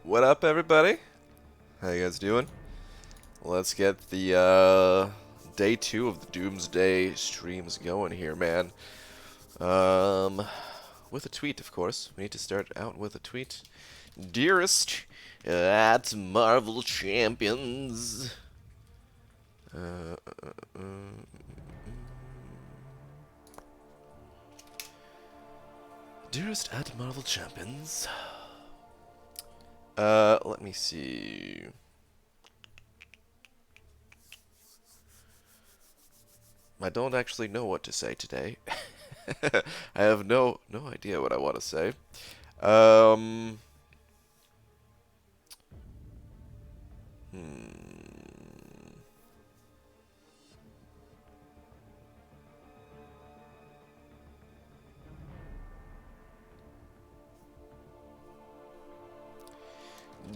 What up, everybody? How you guys doing? Let's get the day 2 of the Doomsday streams going here, man. With a tweet, of course. We need to start out with a tweet. Dearest at Marvel Champions. Dearest at Marvel Champions. Let me see. I don't actually know what to say today. I have no idea what I want to say. Hmm.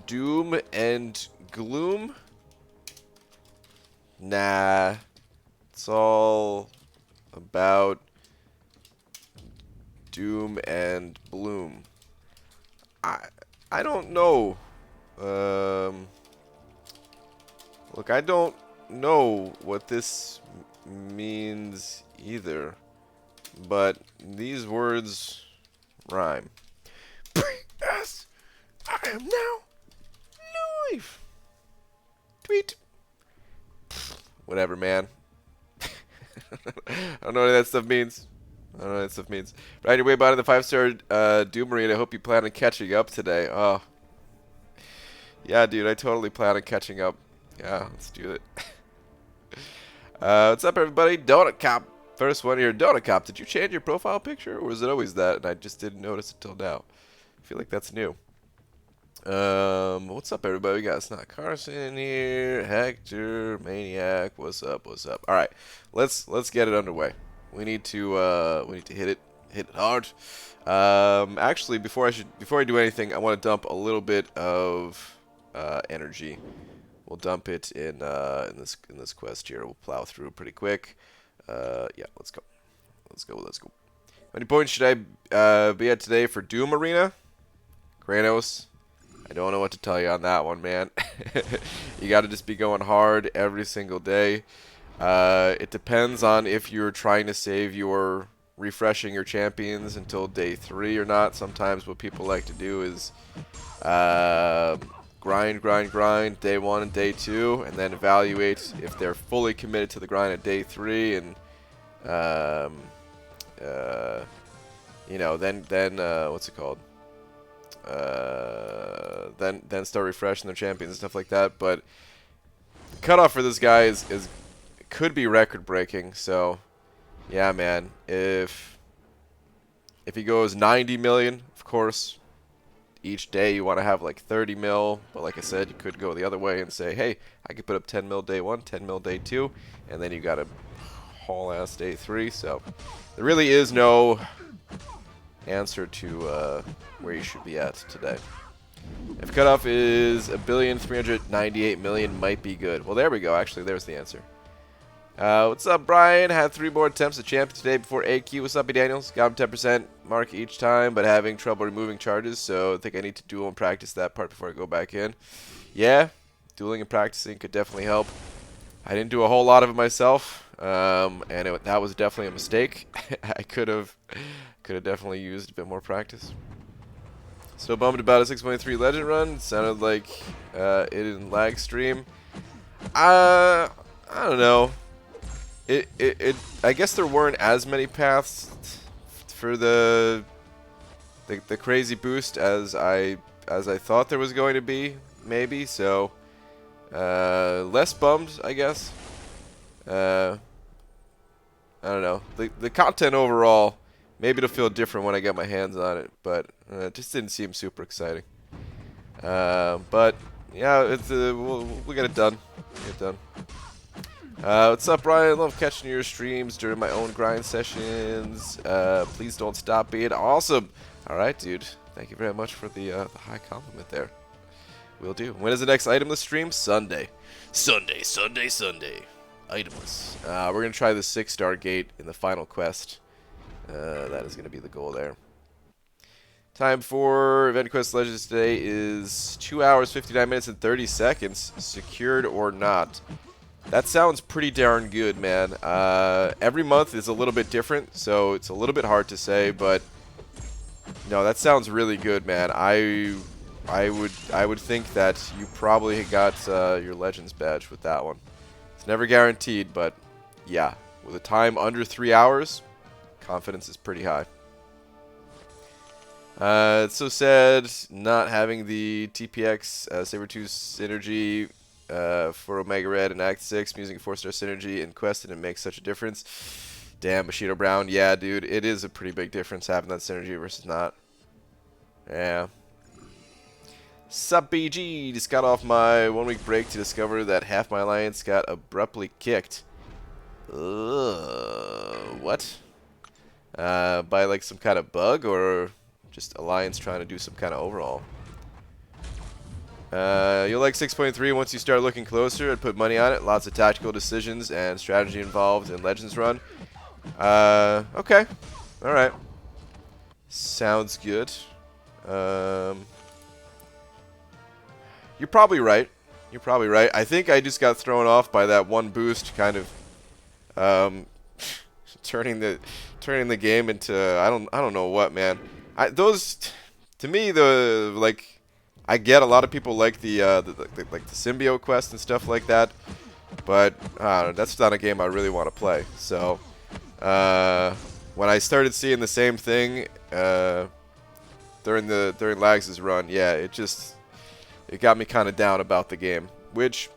Doom and gloom? Nah. It's all about doom and bloom. I don't know. Look, I don't know what this means either, but these words rhyme. Yes, I am now live. Tweet. Whatever, man. I don't know what that stuff means. But anyway, buying the 5-star Doom Marine. I hope you plan on catching up today. Oh. Yeah, dude, I totally plan on catching up. Yeah, let's do it. What's up, everybody? Donut Cop. First one here. Donut Cop, did you change your profile picture, or was it always that, and I just didn't notice it till now? I feel like that's new. What's up, everybody? We got Snot Carson here, Hector, Maniac. What's up? All right, let's get it underway. We need to hit it hard. Actually, before I do anything, I want to dump a little bit of energy. We'll dump it in this quest here. We'll plow through pretty quick. Yeah, let's go. How many points should I be at today for Doom Arena? Kranos. I don't know what to tell you on that one, man. You got to just be going hard every single day. It depends on if you're trying to save your refreshing your champions until day 3 or not. Sometimes what people like to do is grind day 1 and day 2, and then evaluate if they're fully committed to the grind at day 3, and you know, then what's it called? Then start refreshing their champions and stuff like that. But the cutoff for this guy is could be record breaking. So yeah, man, if he goes 90 million, of course, each day you want to have like 30 mil. But like I said, you could go the other way and say, hey, I could put up 10 mil day 1, 10 mil day 2, and then you got a haul ass day 3. So there really is no answer to where you should be at today. If cutoff is 1,398,000,000, might be good. Well, there we go. Actually, there's the answer. What's up, Brian? Had 3 more attempts at champion today before AQ. What's up, B. Daniels? Got him 10% mark each time, but having trouble removing charges, so I think I need to duel and practice that part before I go back in. Yeah, dueling and practicing could definitely help. I didn't do a whole lot of it myself, and that was definitely a mistake. I could have definitely used a bit more practice. So bummed about a 6.3 legend run. It sounded like it in lag stream. I don't know. I guess there weren't as many paths for the crazy boost as I thought there was going to be, maybe. So less bummed, I guess. I don't know. The content overall, maybe it'll feel different when I get my hands on it, but it just didn't seem super exciting. But yeah, we'll get it done. What's up, Brian? I love catching your streams during my own grind sessions. Please don't stop being awesome. All right, dude. Thank you very much for the high compliment there. Will do. When is the next itemless stream? Sunday. Sunday. Itemless. We're going to try the 6-star gate in the final quest. That is going to be the goal there. Time for Event Quest Legends today is 2 hours, 59 minutes, and 30 seconds. Secured or not. That sounds pretty darn good, man. Every month is a little bit different, so it's a little bit hard to say, but no, that sounds really good, man. I would think that you probably got your Legends badge with that one. It's never guaranteed, but yeah, with a time under 3 hours, confidence is pretty high. It's so sad not having the TPX Sabertooth synergy for Omega Red and Act 6, using a 4-star synergy in Quest, and it makes such a difference. Damn, Bushido Brown. Yeah, dude, it is a pretty big difference having that synergy versus not. Yeah. Sup, BG? Just got off my 1-week break to discover that half my alliance got abruptly kicked. What? By like some kind of bug, or just alliance trying to do some kind of overhaul? You'll like 6.3 once you start looking closer. I'd put money on it. Lots of tactical decisions and strategy involved in Legends Run. Okay. Alright. Sounds good. You're probably right. You're probably right. I think I just got thrown off by that one boost, kind of turning the game into I don't know what, man. Those to me, the like, I get a lot of people like the symbiote quest and stuff like that, but that's not a game I really want to play. So when I started seeing the same thing during Lags' run, yeah, it got me kind of down about the game, which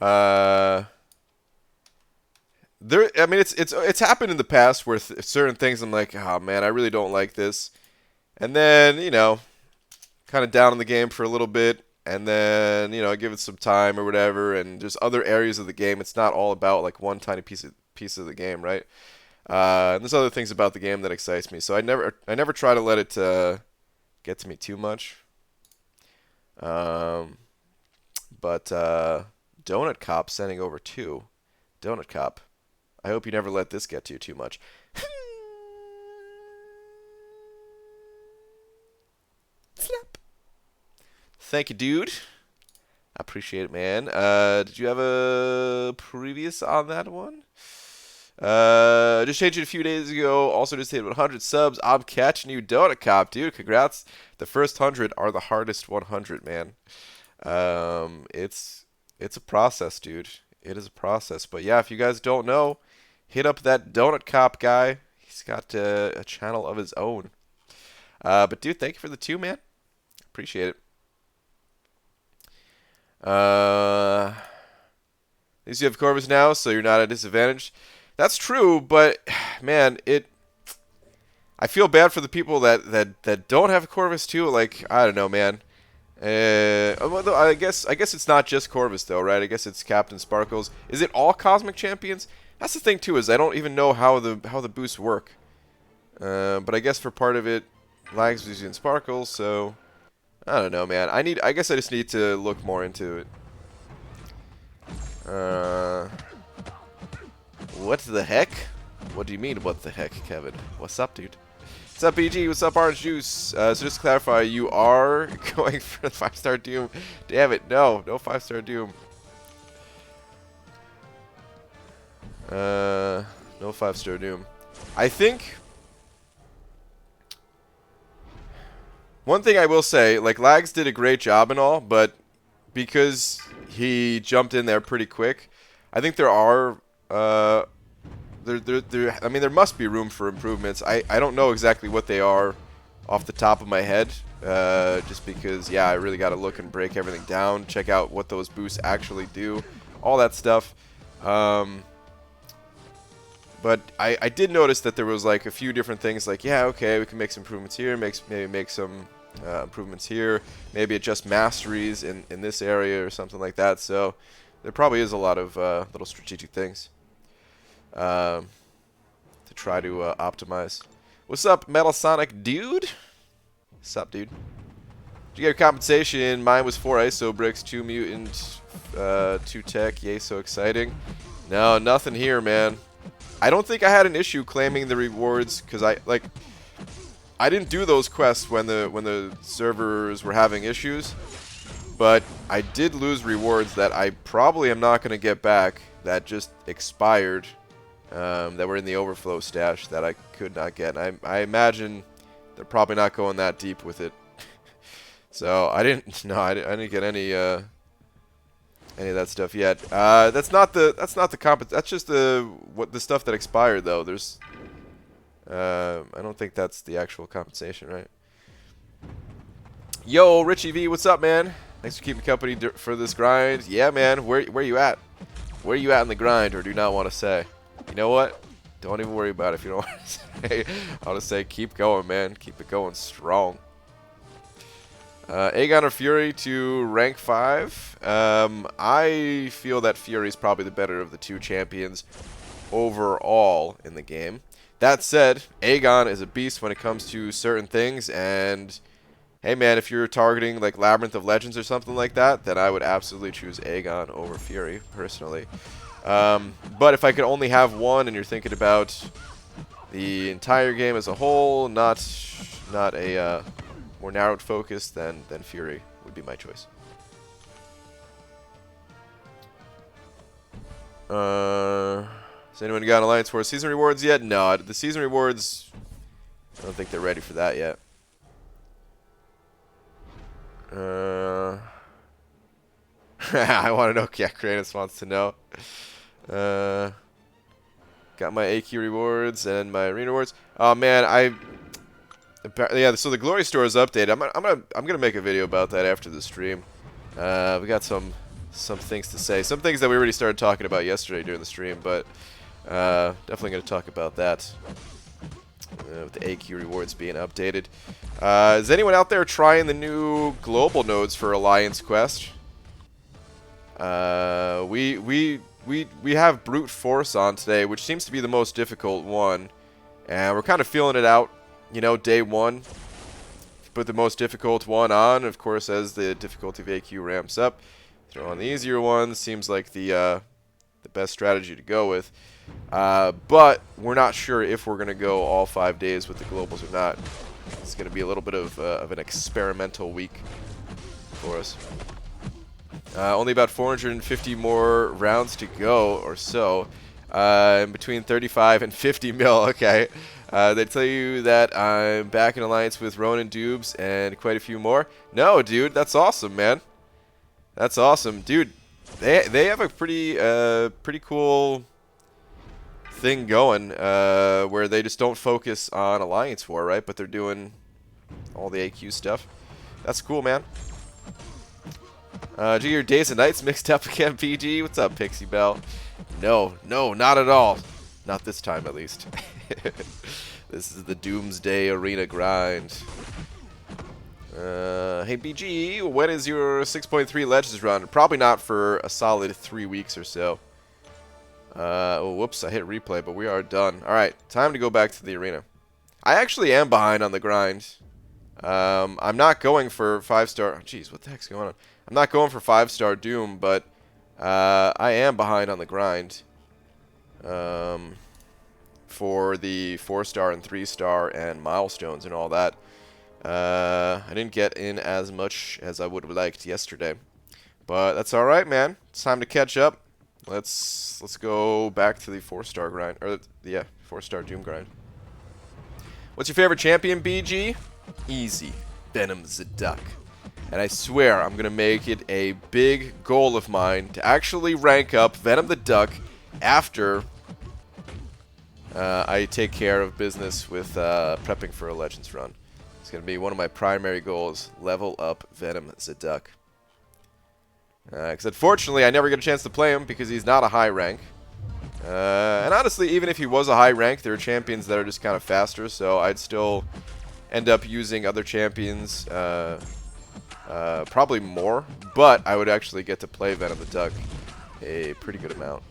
I mean, it's happened in the past where certain things I'm like, oh man, I really don't like this, and then, you know, kind of down in the game for a little bit, and then, you know, I give it some time or whatever, and there's other areas of the game. It's not all about like one tiny piece of the game, right? And there's other things about the game that excites me, so I never try to let it get to me too much. But Donut Cop sending over 2. Donut Cop, I hope you never let this get to you too much. Snap. Thank you, dude. I appreciate it, man. Did you have a previous on that one? Just changed it a few days ago. Also just hit 100 subs. I'm catching you, Donut Cop, dude. Congrats. The first 100 are the hardest 100, man. It's a process, dude. It is a process. But yeah, if you guys don't know, hit up that Donut Cop guy. He's got a channel of his own. But dude, thank you for the 2, man. Appreciate it. At least you have Corvus now, so you're not at a disadvantage. That's true, but man, I feel bad for the people that don't have Corvus too. Like, I don't know, man. I guess it's not just Corvus though, right? I guess it's Captain Sparkles. Is it all Cosmic Champions? That's the thing too, is I don't even know how the boosts work. But I guess for part of it, Lags was using Sparkles, so I don't know, man. I guess I just need to look more into it. What the heck? What do you mean, what the heck, Kevin? What's up, dude? What's up, BG? What's up, Orange Juice? So just to clarify, you are going for the 5-star Doom. Damn it, no 5-star Doom. No 5-star Doom. I think one thing I will say, like, Lags did a great job and all, but because he jumped in there pretty quick, I think there are I mean, there must be room for improvements. I don't know exactly what they are off the top of my head, just because, yeah, I really got to look and break everything down, check out what those boosts actually do, all that stuff. But I did notice that there was like a few different things, like, yeah, okay, we can make some improvements here, maybe make some improvements here, maybe adjust masteries in this area or something like that. So there probably is a lot of little strategic things to try to optimize. What's up, Metal Sonic dude? What's up, dude? Did you get compensation? Mine was 4 ISO bricks, 2 mutant, 2 tech. Yay, so exciting. No, nothing here, man. I don't think I had an issue claiming the rewards, because I didn't do those quests when the servers were having issues, but I did lose rewards that I probably am not going to get back that just expired, that were in the overflow stash that I could not get. I imagine they're probably not going that deep with it. So I didn't get any of that stuff yet. That's not the comp. That's just the stuff that expired though. There's I don't think that's the actual compensation, right? Yo, Richie V, what's up, man? Thanks for keeping company for this grind. Yeah, man. Where you at? Where you at in the grind, or do not want to say? You know what? Don't even worry about it if you don't want to say. I want to say keep going, man. Keep it going strong. Aegon or Fury to rank 5. I feel that Fury is probably the better of the two champions overall in the game. That said, Aegon is a beast when it comes to certain things, and hey man, if you're targeting like Labyrinth of Legends or something like that, then I would absolutely choose Aegon over Fury, personally. But if I could only have one and you're thinking about the entire game as a whole, not a more narrowed focus, then Fury would be my choice. Has anyone got Alliance Wars season rewards yet? No, the season rewards, I don't think they're ready for that yet. I want to know. Yeah, Kratos wants to know. Got my AQ rewards and my arena rewards. Oh man, yeah. So the Glory Store is updated. I'm gonna make a video about that after the stream. We got some things to say. Some things that we already started talking about yesterday during the stream, but definitely gonna talk about that. With the AQ rewards being updated. Is anyone out there trying the new global nodes for Alliance Quest? We have Brute Force on today, which seems to be the most difficult one, and we're kind of feeling it out, you know, day one. Put the most difficult one on, of course, as the difficulty of AQ ramps up. Throw on the easier ones, seems like the best strategy to go with. But we're not sure if we're going to go all 5 days with the globals or not. It's going to be a little bit of an experimental week for us. Only about 450 more rounds to go or so. In between 35 and 50 mil, okay. They tell you that I'm back in alliance with Ronan Dubes and quite a few more. No, dude, that's awesome, man. That's awesome. Dude, they have a pretty cool thing going where they just don't focus on Alliance War, right? But they're doing all the AQ stuff. That's cool, man. Do your days and nights mixed up again, PG? What's up, Pixie Bell? No, not at all. Not this time, at least. This is the Doomsday Arena grind. Hey, BG, when is your 6.3 Legends run? Probably not for a solid 3 weeks or so. Oh, whoops, I hit replay, but we are done. Alright, time to go back to the arena. I actually am behind on the grind. I'm not going for 5-star... Jeez, what the heck's going on? I'm not going for 5-star Doom, but I am behind on the grind. For the 4-star and 3-star and milestones and all that. I didn't get in as much as I would have liked yesterday. But that's alright, man. It's time to catch up. Let's go back to the 4-star grind. Or, yeah, 4-star Doom grind. What's your favorite champion, BG? Easy. Venom the Duck. And I swear I'm going to make it a big goal of mine to actually rank up Venom the Duck after I take care of business with prepping for a Legends run. It's going to be one of my primary goals, level up Venom the Duck. Because unfortunately I never get a chance to play him because he's not a high rank. And honestly, even if he was a high rank, there are champions that are just kind of faster, so I'd still end up using other champions probably more, but I would actually get to play Venom the Duck a pretty good amount.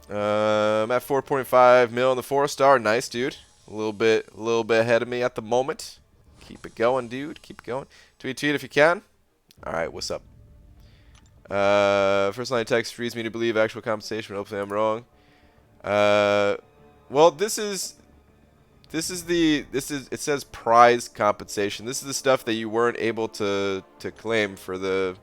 I'm at 4.5 mil in the 4-star. Nice, dude. A little bit ahead of me at the moment. Keep it going, dude. Keep it going. Tweet if you can. All right, what's up? First line of text frees me to believe actual compensation. Hopefully I'm wrong. Well, this is it says prize compensation. This is the stuff that you weren't able to claim for the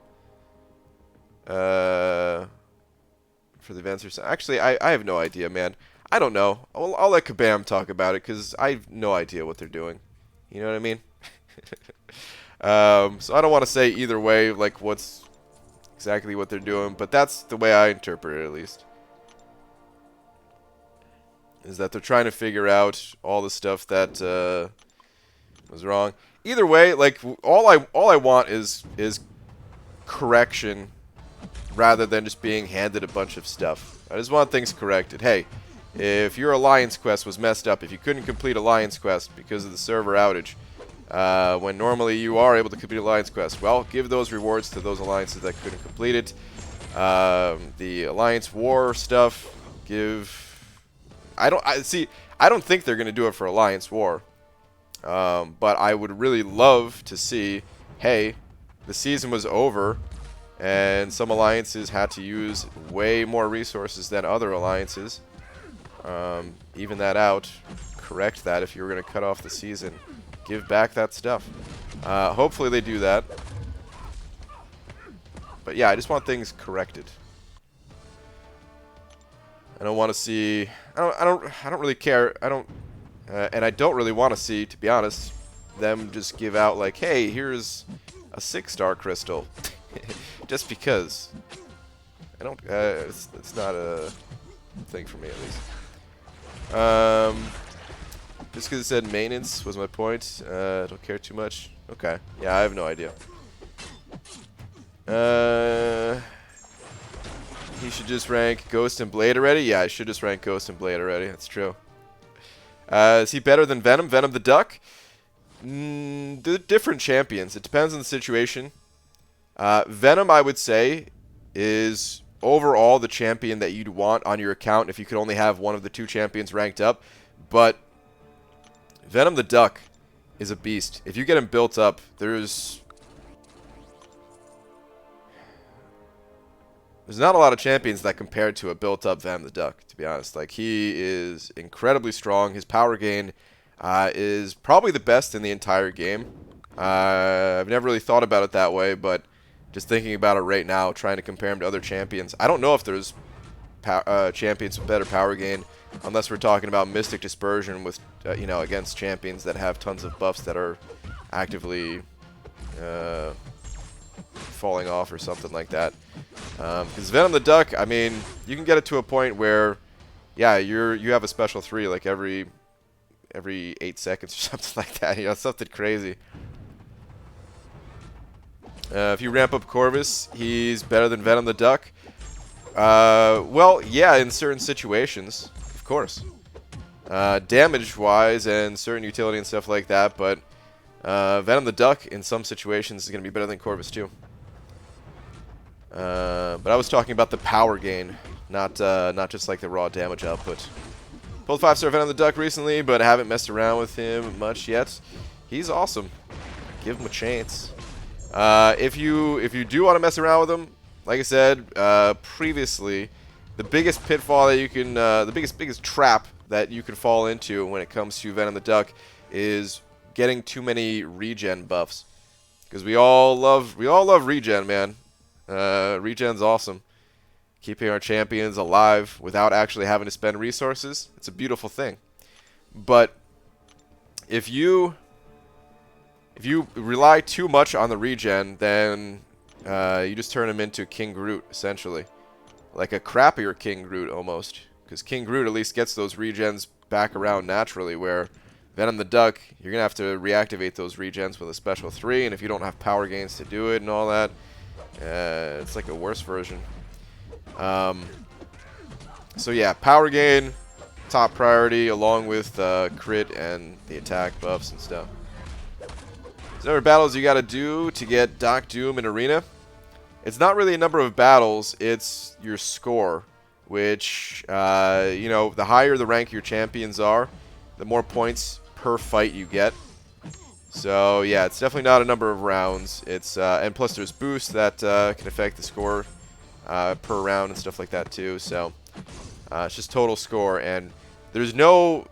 events or something. Actually, I have no idea, man. I don't know. I'll let Kabam talk about it because I have no idea what they're doing. You know what I mean? So I don't want to say either way, like what's exactly what they're doing, but that's the way I interpret it, at least. Is that they're trying to figure out all the stuff that was wrong. Either way, like all I want is correction rather than just being handed a bunch of stuff. I just want things corrected. Hey, if your Alliance quest was messed up, if you couldn't complete Alliance quest because of the server outage, when normally you are able to complete Alliance quest, well, give those rewards to those alliances that couldn't complete it. The Alliance War stuff, I don't think they're going to do it for Alliance War. But I would really love to see, hey, the season was over, and some alliances had to use way more resources than other alliances. Even that out, correct that if you were going to cut off the season. Give back that stuff. Hopefully they do that. But yeah, I just want things corrected. I don't want to see. I don't really care. And I don't really want to see, to be honest, them just give out like, hey, here's a 6-star crystal, just because. I don't. It's not a thing for me, at least. Just because it said maintenance was my point. Don't care too much. Okay. Yeah, I have no idea. He should just rank Ghost and Blade already? Yeah, I should just rank Ghost and Blade already. That's true. Is he better than Venom? Venom the Duck? They're different champions. It depends on the situation. Venom, I would say, is overall the champion that you'd want on your account if you could only have one of the two champions ranked up. But Venom the Duck is a beast. If you get him built up, there's not a lot of champions that compare to a built-up Venom the Duck, to be honest. Like, he is incredibly strong. His power gain is probably the best in the entire game. I've never really thought about it that way, but just thinking about it right now, trying to compare him to other champions, I don't know if there's champions with better power gain, unless we're talking about Mystic Dispersion with, you know, against champions that have tons of buffs that are actively falling off or something like that. Because Venom the Duck, I mean, you can get it to a point where, yeah, you have a special 3 like every 8 seconds or something like that. You know, something crazy. If you ramp up Corvus, he's better than Venom the Duck. Well, yeah, in certain situations, of course. Damage-wise and certain utility and stuff like that, but Venom the Duck in some situations is going to be better than Corvus too. But I was talking about the power gain, not just like the raw damage output. Pulled 5-star Venom the Duck recently, but I haven't messed around with him much yet. He's awesome. Give him a chance. If you do want to mess around with him, like I said previously, the biggest pitfall that you can, the biggest trap that you can fall into when it comes to Venom the Duck is getting too many regen buffs. Because we all love regen, man. Regen's awesome. Keeping our champions alive without actually having to spend resources, it's a beautiful thing. But if you rely too much on the regen, then you just turn him into King Groot, essentially. Like a crappier King Groot, almost. Because King Groot at least gets those regens back around naturally, where Venom the Duck, you're going to have to reactivate those regens with a special 3, and if you don't have power gains to do it and all that, it's like a worse version. So yeah, power gain, top priority, along with crit and the attack buffs and stuff. There's other battles you got to do to get Doc Doom in Arena. It's not really a number of battles, it's your score, which, you know, the higher the rank your champions are, the more points per fight you get. So yeah, it's definitely not a number of rounds. It's and plus there's boosts that can affect the score per round and stuff like that too. So it's just total score, and there's no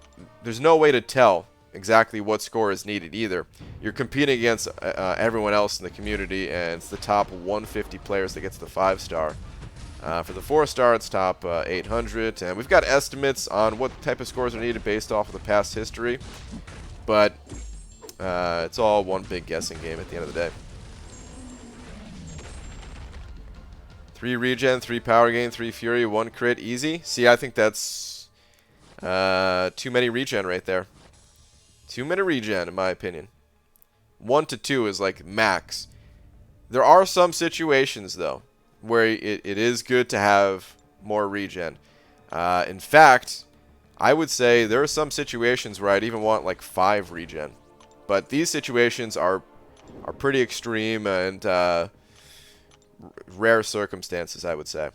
way to tell exactly what score is needed either. You're competing against everyone else in the community, and it's the top 150 players that gets the 5-star. For the 4-star, it's top 800, and we've got estimates on what type of scores are needed based off of the past history, but it's all one big guessing game at the end of the day. 3 regen, 3 power gain, 3 fury, 1 crit, easy. See, I think that's too many regen right there. Too many regen, in my opinion. 1 to 2 is like max. There are some situations, though, where it is good to have more regen. In fact, I would say there are some situations where I'd even want like 5 regen. But these situations are pretty extreme and rare circumstances, I would say.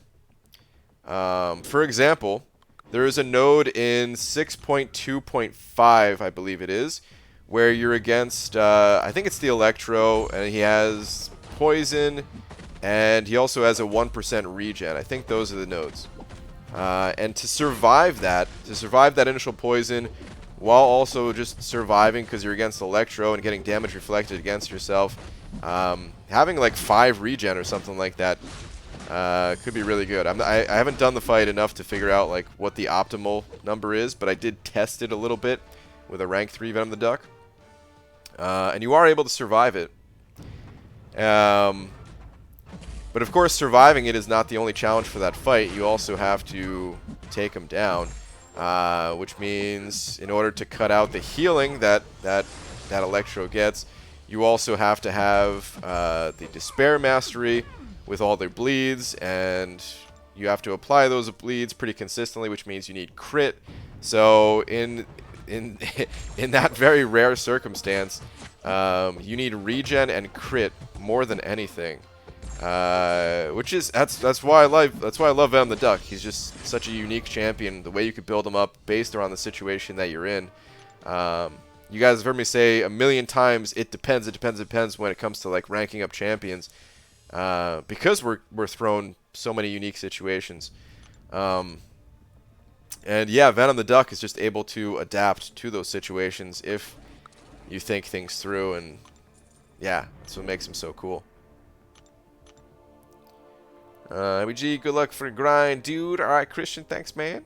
For example, there is a node in 6.2.5, I believe it is, where you're against, I think it's the Electro, and he has Poison, and he also has a 1% regen. I think those are the nodes. And to survive that initial Poison, while also just surviving because you're against Electro and getting damage reflected against yourself, having like 5 regen or something like that could be really good. I haven't done the fight enough to figure out like what the optimal number is, but I did test it a little bit with a rank 3 Venom the Duck. And you are able to survive it. But of course, surviving it is not the only challenge for that fight. You also have to take him down, which means in order to cut out the healing that Electro gets, you also have to have the Despair Mastery with all their bleeds, and you have to apply those bleeds pretty consistently, which means you need crit. So in that very rare circumstance, you need regen and crit more than anything. That's why I love Venom the Duck. He's just such a unique champion. The way you could build him up based around the situation that you're in. You guys have heard me say a million times, it depends when it comes to like ranking up champions, because we're thrown so many unique situations. And yeah, Venom the Duck is just able to adapt to those situations if you think things through, and yeah, that's what makes him so cool. MG, good luck for the grind, dude. Alright, Christian, thanks, man.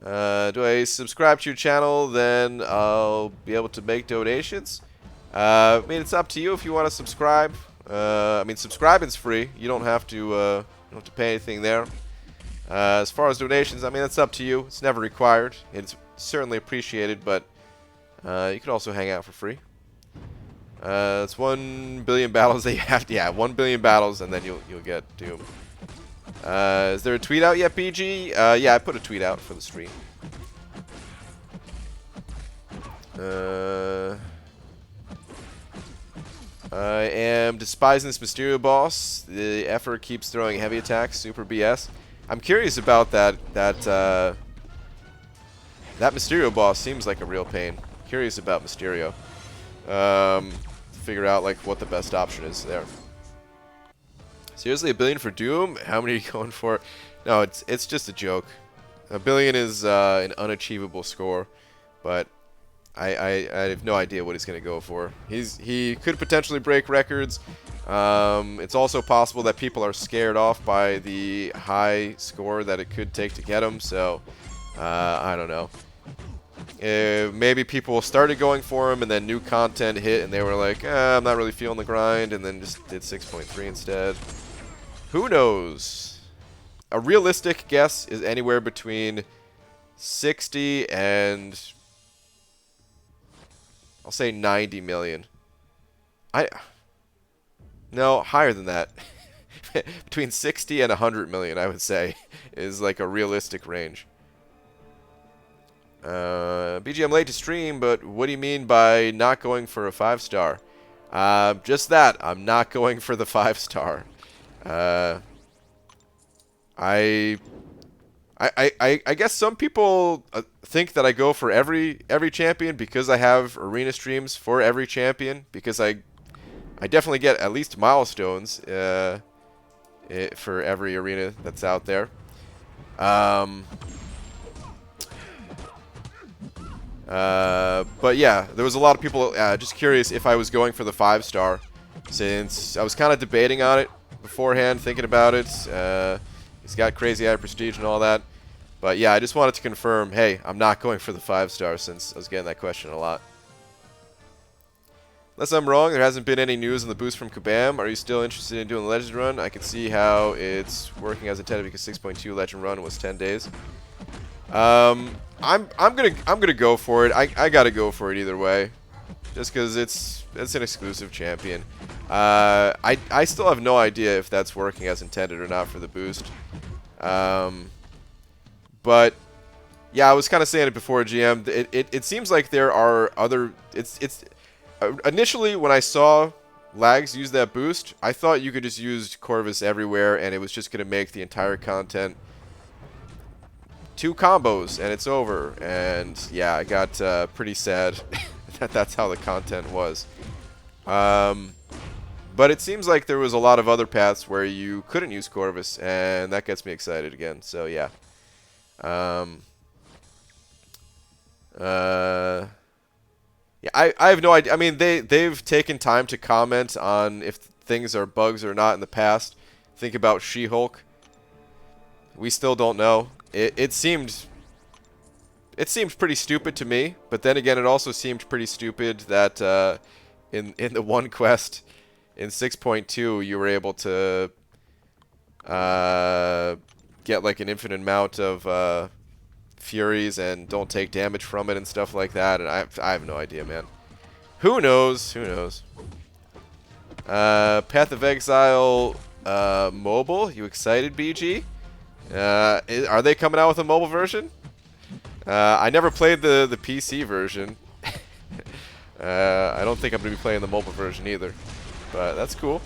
Do I subscribe to your channel, then I'll be able to make donations? I mean, it's up to you if you want to subscribe. I mean, subscribing's free. You don't have to pay anything there. As far as donations, I mean, it's up to you. It's never required. It's certainly appreciated, but you can also hang out for free. It's 1 billion battles that you have to, yeah, 1 billion battles, and then you'll get Doom. Is there a tweet out yet, BG? Yeah, I put a tweet out for the stream. I am despising this Mysterio boss. The effort keeps throwing heavy attacks, super BS. I'm curious about that Mysterio boss seems like a real pain. Curious about Mysterio. Figure out like what the best option is there. Seriously, 1 billion for Doom? How many are you going for? No, it's just a joke. 1 billion is an unachievable score, but I have no idea what he's going to go for. He could potentially break records. It's also possible that people are scared off by the high score that it could take to get him, so I don't know. Maybe people started going for him and then new content hit and they were like, I'm not really feeling the grind, and then just did 6.3 instead. Who knows? A realistic guess is anywhere between 60 and I'll say 90 million. No, higher than that. Between 60 and 100 million, I would say, is like a realistic range. BG, I'm late to stream, but what do you mean by not going for a 5-star? Just that. I'm not going for the 5-star. I guess some people think that I go for every champion because I have arena streams for every champion, because I definitely get at least milestones for every arena that's out there. But yeah, there was a lot of people just curious if I was going for the 5-star, since I was kind of debating on it beforehand, thinking about it. He's got crazy high prestige and all that. But yeah, I just wanted to confirm, hey, I'm not going for the 5-star, since I was getting that question a lot. Unless I'm wrong, there hasn't been any news on the boost from Kabam. Are you still interested in doing the Legend run? I can see how it's working as intended because 6.2 Legend run was 10 days. I'm gonna go for it. I gotta go for it either way, just because it's an exclusive champion. I still have no idea if that's working as intended or not for the boost. But yeah, I was kind of saying it before, GM. It seems like there are other. Initially, when I saw Lags use that boost, I thought you could just use Corvus everywhere, and it was just going to make the entire content 2 combos, and it's over. And yeah, I got pretty sad that that's how the content was. But it seems like there was a lot of other paths where you couldn't use Corvus, and that gets me excited again. So yeah. Yeah, I have no idea. I mean, they've taken time to comment on if things are bugs or not in the past. Think about She-Hulk. We still don't know. It seemed pretty stupid to me, but then again, it also seemed pretty stupid that in the one quest in 6.2 you were able to get like an infinite amount of Furies and don't take damage from it and stuff like that, and I have no idea, man. Who knows? Who knows? Path of Exile mobile. You excited, BG? Are they coming out with a mobile version? I never played the PC version. I don't think I'm gonna be playing the mobile version either, but that's cool.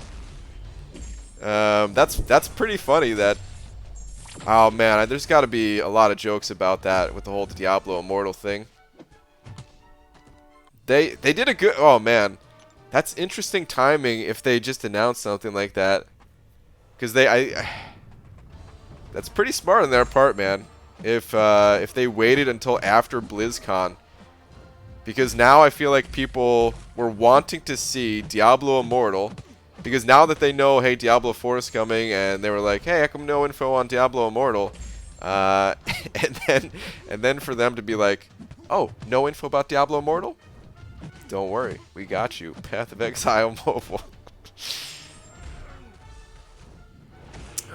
That's pretty funny that. Oh man, there's got to be a lot of jokes about that with the whole Diablo Immortal thing. They did a good. Oh man, that's interesting timing if they just announced something like that, because that's pretty smart on their part, man. If they waited until after BlizzCon, because now I feel like people were wanting to see Diablo Immortal. Because now that they know, hey, Diablo 4 is coming, and they were like, hey, how come no info on Diablo Immortal? And then for them to be like, oh, no info about Diablo Immortal? Don't worry, we got you. Path of Exile mobile.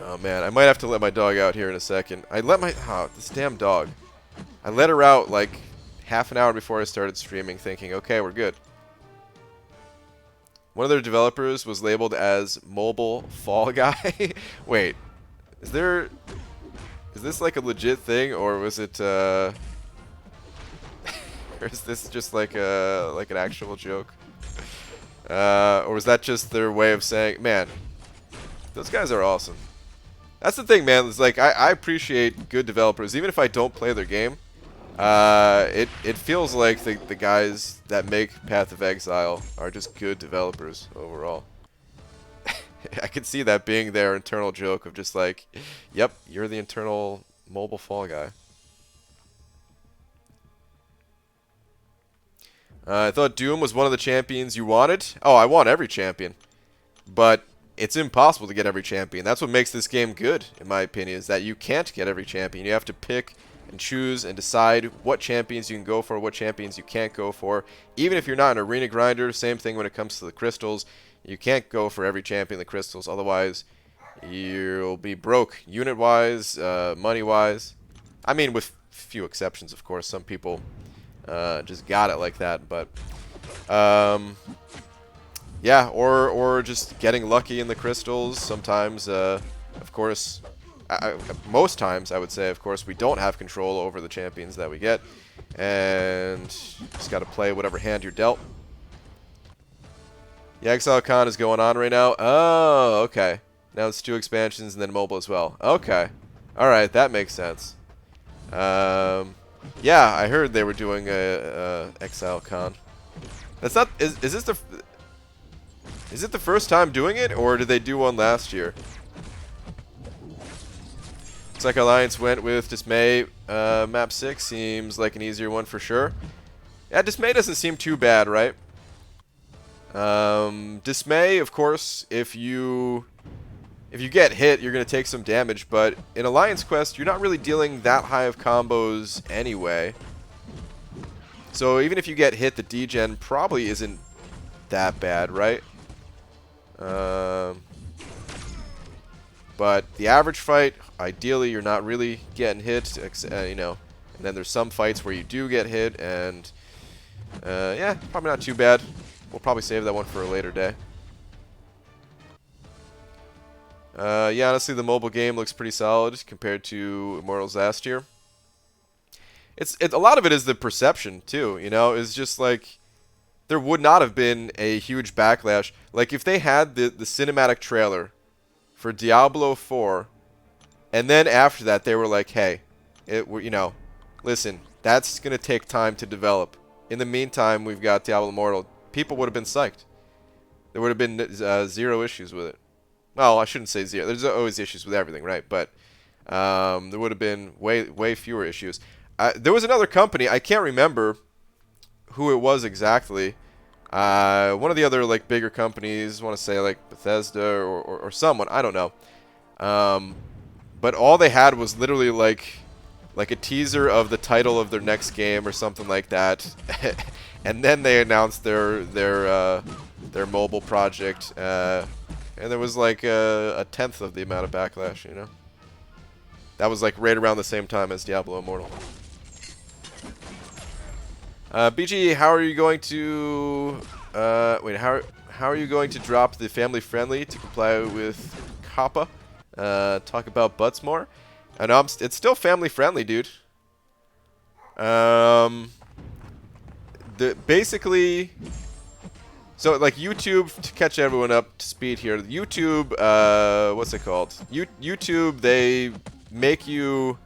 Oh man, I might have to let my dog out here in a second. This damn dog. I let her out like half an hour before I started streaming, thinking, okay, we're good. One of their developers was labeled as Mobile Fall Guy. Wait, is this like a legit thing, or was it or is this just like an actual joke? Or was that just their way of saying, man, those guys are awesome. That's the thing, man. It's like I appreciate good developers, even if I don't play their game. It feels like the guys that make Path of Exile are just good developers overall. I could see that being their internal joke of just like, yep, you're the internal mobile fall guy. I thought Doom was one of the champions you wanted. Oh, I want every champion. But it's impossible to get every champion. That's what makes this game good, in my opinion, is that you can't get every champion. You have to pick and choose and decide what champions you can go for, what champions you can't go for. Even if you're not an arena grinder, same thing when it comes to the crystals. You can't go for every champion in the crystals, otherwise you'll be broke unit-wise, money-wise. I mean, with few exceptions, of course. Some people just got it like that, but yeah, or just getting lucky in the crystals. Sometimes, of course, most times, I would say, of course, we don't have control over the champions that we get, and just got to play whatever hand you're dealt. The Exile Con is going on right now. Oh, okay. Now it's 2 expansions and then mobile as well. Okay. Alright, that makes sense. Yeah, I heard they were doing a Exile Con. That's not... Is this the... Is it the first time doing it, or did they do one last year? Looks like Alliance went with Dismay. Map 6 seems like an easier one for sure. Yeah, Dismay doesn't seem too bad, right? Dismay, of course, if you get hit, you're going to take some damage, but in Alliance Quest, you're not really dealing that high of combos anyway. So even if you get hit, the degen probably isn't that bad, right? But the average fight, ideally, you're not really getting hit, you know. And then there's some fights where you do get hit, and yeah, probably not too bad. We'll probably save that one for a later day. Yeah, honestly, the mobile game looks pretty solid compared to Immortals last year. It's a lot of it is the perception too. You know, it's just like there would not have been a huge backlash. Like if they had the cinematic trailer for Diablo 4, and then after that they were like, hey, you know, listen, that's gonna take time to develop. In the meantime, we've got Diablo Immortal. People would have been psyched. There would have been zero issues with it. Well, I shouldn't say zero. There's always issues with everything, right? But there would have been way fewer issues. There was another company. I can't remember who it was exactly. One of the other like bigger companies. I want to say like Bethesda or someone. I don't know. But all they had was literally like a teaser of the title of their next game or something like that, and then they announced their mobile project. And there was like a tenth of the amount of backlash, you know? That was like right around the same time as Diablo Immortal. BG, how are you going to... wait, how are you going to drop the family friendly to comply with COPPA? Talk about butts more? I know, it's still family friendly, dude. Basically... So, like, YouTube, to catch everyone up to speed here, YouTube, what's it called? YouTube, they make you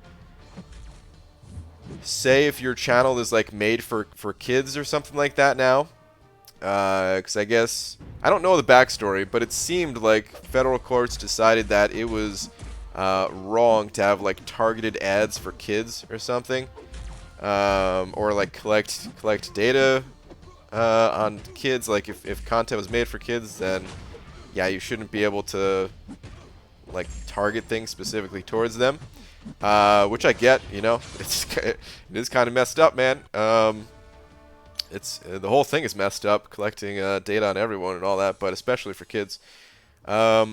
say if your channel is, like, made for kids or something like that now. Because I guess, I don't know the backstory, but it seemed like federal courts decided that it was wrong to have, like, targeted ads for kids or something. Or, like, collect data on kids. Like if content was made for kids, then yeah, you shouldn't be able to like target things specifically towards them, which I get. You know, it is kind of messed up, man. It's the whole thing is messed up, collecting data on everyone and all that, but especially for kids. Yeah,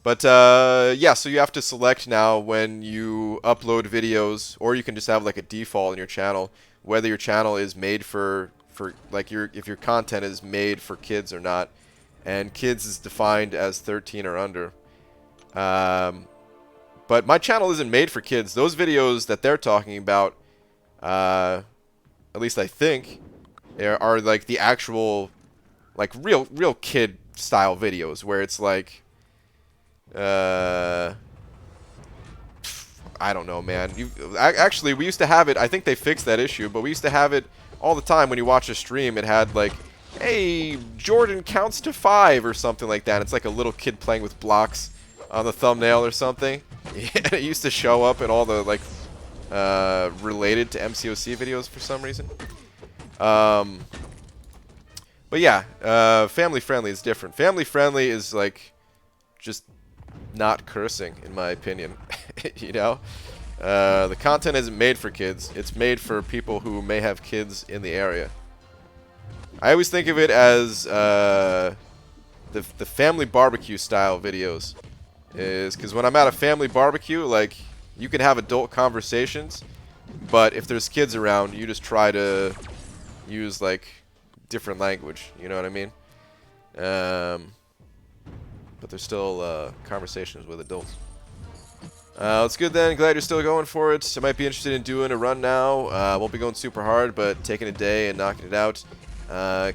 so you have to select now when you upload videos, or you can just have like a default in your channel whether your channel is made for like if your content is made for kids or not, and kids is defined as 13 or under. But my channel isn't made for kids. Those videos that they're talking about, at least I think, are like the actual, like real kid style videos where it's like, I don't know, man. Actually, we used to have it. I think they fixed that issue, but we used to have it all the time when you watch a stream. It had like, hey, Jordan counts to 5 or something like that. It's like a little kid playing with blocks on the thumbnail or something. It used to show up in all the like related to MCOC videos for some reason. But yeah, family friendly is different. Family friendly is like just not cursing, in my opinion. You know, the content isn't made for kids. It's made for people who may have kids in the area. I always think of it as the family barbecue style videos, is because when I'm at a family barbecue, like, you can have adult conversations, but if there's kids around, you just try to use like different language. You know what I mean? But there's still conversations with adults. It's good then. Glad you're still going for it. I might be interested in doing a run now. Won't be going super hard, but taking a day and knocking it out.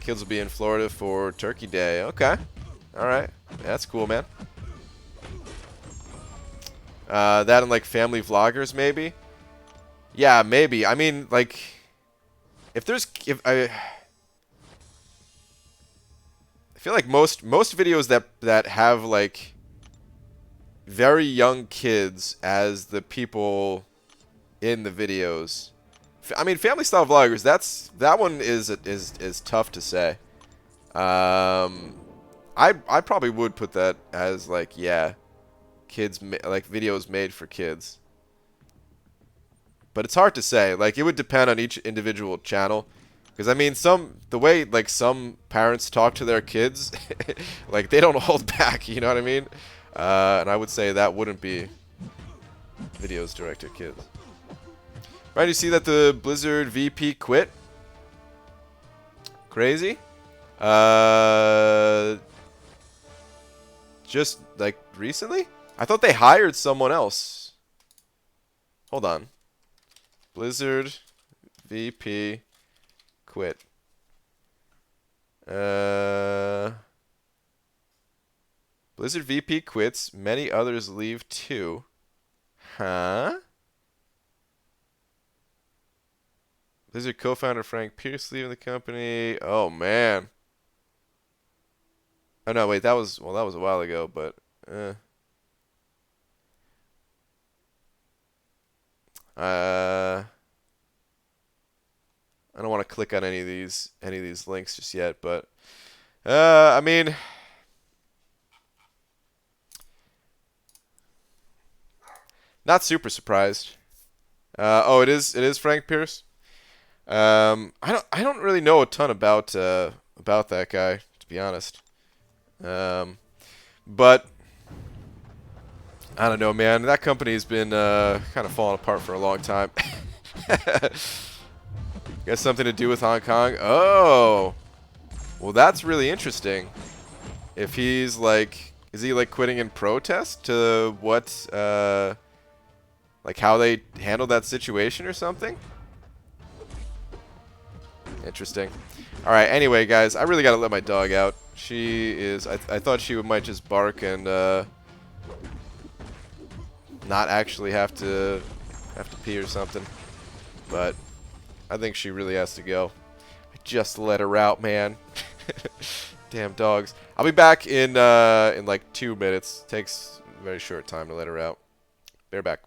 Kids will be in Florida for Turkey Day. Okay. Alright. Yeah, that's cool, man. That and like family vloggers, maybe? Yeah, maybe. I mean, like, I feel like most videos that have like very young kids as the people in the videos, I mean, family style vloggers. That one is tough to say. I probably would put that as like, yeah, like videos made for kids. But it's hard to say. Like, it would depend on each individual channel. Because, I mean, the way, like, some parents talk to their kids, like, they don't hold back, you know what I mean? And I would say that wouldn't be videos directed at kids. Right, you see that the Blizzard VP quit? Crazy? Just, like, recently? I thought they hired someone else. Hold on. Blizzard VP quit. Blizzard VP quits. Many others leave too. Huh? Blizzard co-founder Frank Pierce leaving the company. Oh man. Oh no, wait, that was a while ago, but I don't want to click on any of these links just yet, but I mean, not super surprised. Oh, it is Frank Pierce. I don't really know a ton about that guy, to be honest. But I don't know, man. That company's been kind of falling apart for a long time. Got something to do with Hong Kong? Oh, well, that's really interesting. If he's like, is he like quitting in protest to what, like how they handled that situation or something? Interesting. All right. Anyway, guys, I really gotta let my dog out. She is. I thought she might just bark and not actually have to pee or something, but I think she really has to go. I just let her out, man. Damn dogs. I'll be back in like 2 minutes. Takes a very short time to let her out. They're back.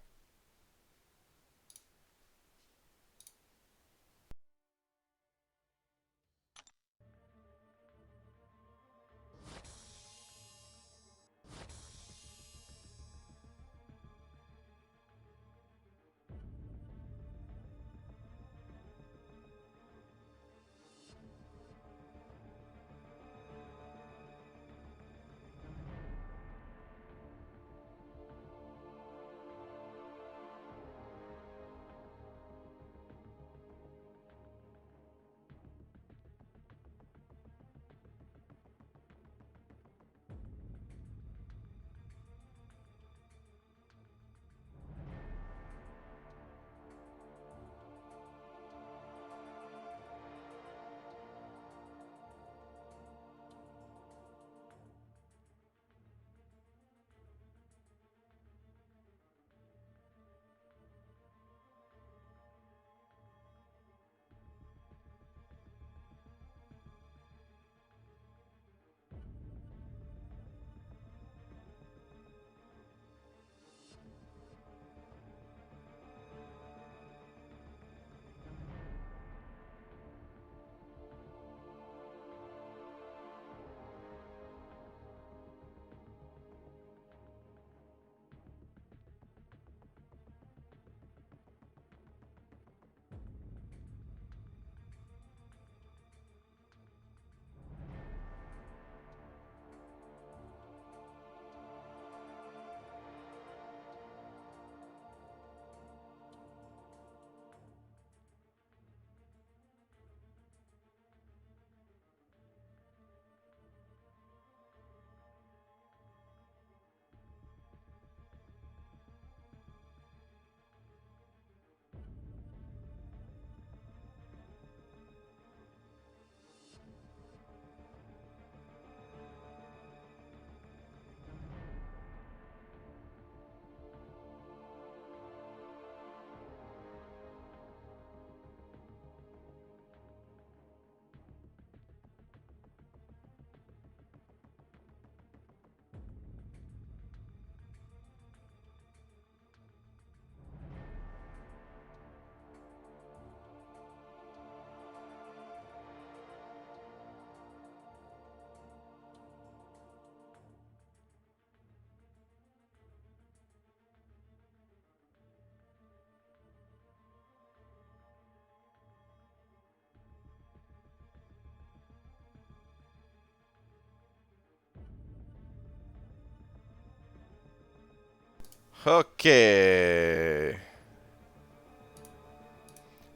Okay.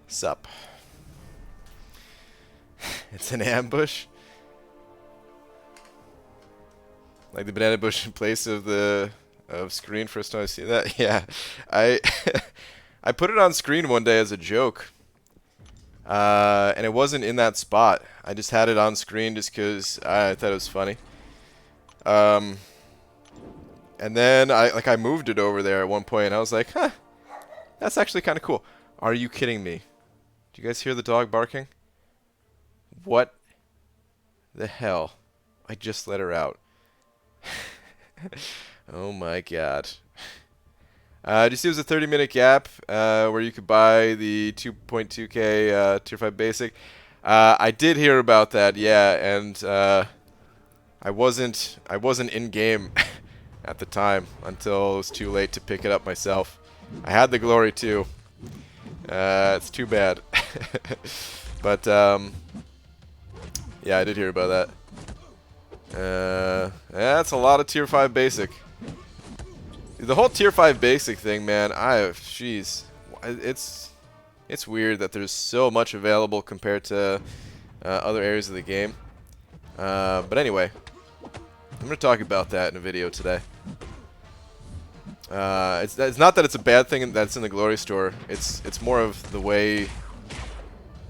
Sup. It's an ambush. Like the banana bush in place of the screen. First time I see that. Yeah. I I put it on screen one day as a joke. And it wasn't in that spot. I just had it on screen just because I thought it was funny. And then I moved it over there at one point, and I was like, huh, that's actually kind of cool. Are you kidding me? Do you guys hear the dog barking? What the hell? I just let her out. Oh my god. Do you see it was a 30-minute gap where you could buy the 2.2K Tier 5 Basic? I did hear about that, yeah, and I wasn't in game at the time until it was too late to pick it up myself. I had the glory too. It's too bad. But yeah, I did hear about that. That's a lot of Tier 5 Basic. The whole Tier 5 Basic thing, man, jeez, it's weird that there's so much available compared to other areas of the game. But anyway, I'm going to talk about that in a video today. It's not that it's a bad thing that's in the Glory Store. It's more of the way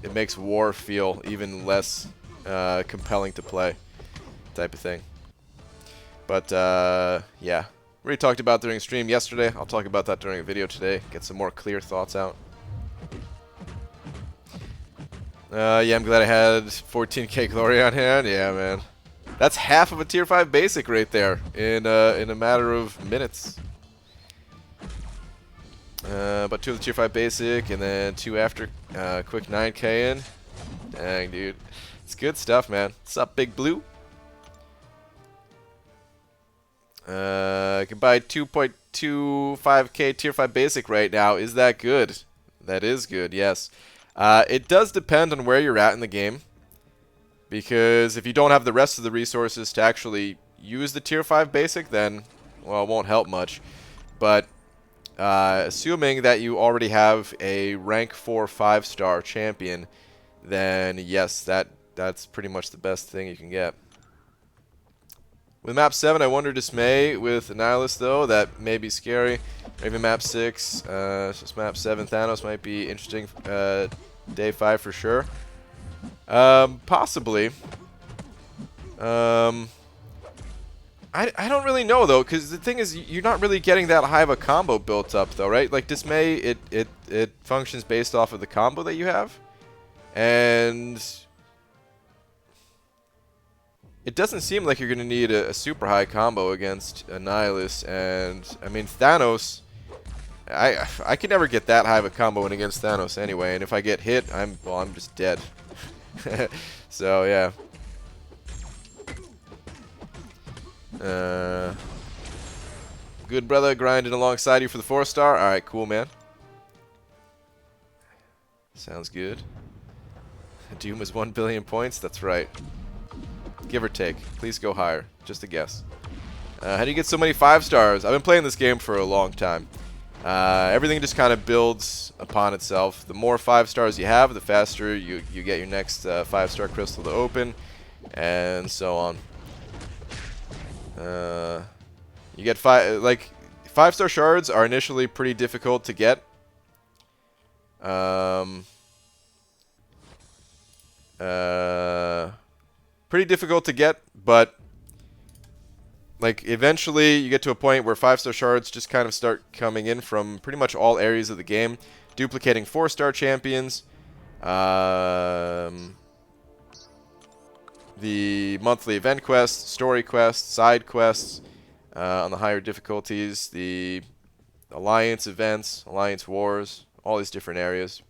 it makes war feel even less compelling to play, type of thing. But yeah, we already talked about during stream yesterday. I'll talk about that during a video today. Get some more clear thoughts out. Yeah, I'm glad I had 14K Glory on hand. Yeah, man. That's half of a Tier 5 Basic right there in a matter of minutes. But 2 of the Tier 5 Basic, and then 2 after quick 9K in. Dang, dude. It's good stuff, man. What's up, Big Blue? I can buy 2.25K Tier 5 Basic right now. Is that good? That is good, yes. It does depend on where you're at in the game. Because if you don't have the rest of the resources to actually use the Tier 5 Basic, then, well, it won't help much. But assuming that you already have a rank 4 5-star champion, then yes, that's pretty much the best thing you can get. With map 7, I wonder Dismay with Annihilus, though. That may be scary. Maybe map 6. Just map 7 Thanos might be interesting. Day 5 for sure. Possibly. I don't really know, though, because the thing is, you're not really getting that high of a combo built up, though, right? Like, Dismay, it functions based off of the combo that you have. And it doesn't seem like you're going to need a super high combo against Annihilus. And, I mean, Thanos, I can never get that high of a combo in against Thanos anyway. And if I get hit, I'm just dead. So, yeah. Good brother, grinding alongside you for the 4-star. Alright, cool, man. Sounds good. Doom is 1 billion points. That's right. Give or take. Please go higher. Just a guess. How do you get so many 5-stars? I've been playing this game for a long time. Everything just kind of builds upon itself. The more 5-stars you have, the faster you get your next 5-star crystal to open, and so on. You get 5-star shards are initially pretty difficult to get. Pretty difficult to get, but like eventually you get to a point where 5-star shards just kind of start coming in from pretty much all areas of the game, duplicating 4-star champions. The monthly event quests, story quests, side quests on the higher difficulties, the alliance events, alliance wars, all these different areas.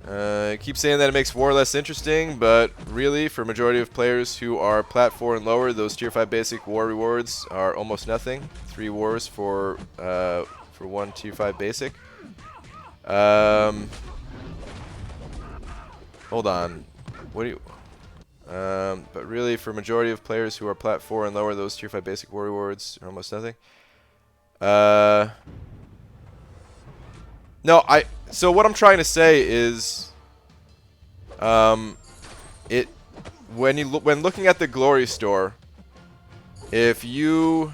I keep saying that it makes war less interesting, but really, for a majority of players who are Plat 4 and lower, those Tier 5 basic war rewards are almost nothing. 3 wars for 1 Tier 5 basic. Hold on. What do you... But really, for majority of players who are Plat 4 and lower, those Tier 5 basic war rewards are almost nothing. No, so what I'm trying to say is, when looking at the Glory Store, if you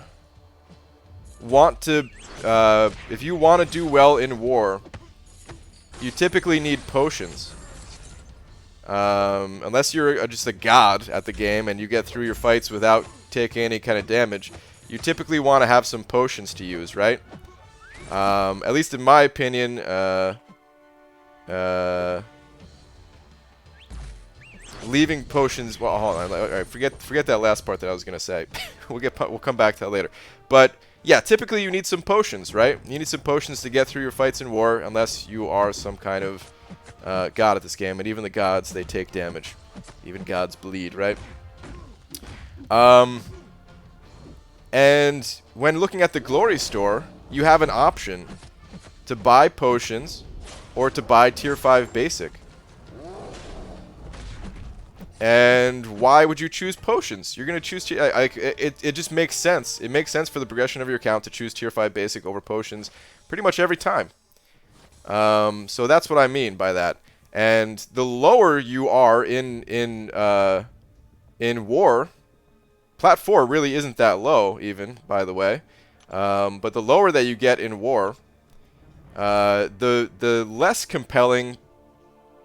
want to do well in war, you typically need potions. Unless you're just a god at the game and you get through your fights without taking any kind of damage, you typically want to have some potions to use, right? At least in my opinion, leaving potions. Well, hold on. All right, forget that last part that I was gonna say. We'll come back to that later. But yeah, typically you need some potions, right? You need some potions to get through your fights in war, unless you are some kind of god at this game. And even the gods, they take damage. Even gods bleed, right? And when looking at the Glory Store, you have an option to buy potions or to buy Tier 5 basic. And why would you choose potions? You're going to choose... It just makes sense. It makes sense for the progression of your account to choose Tier 5 basic over potions pretty much every time. So that's what I mean by that. And the lower you are in war... Plat 4 really isn't that low, even, by the way. But the lower that you get in war, the less compelling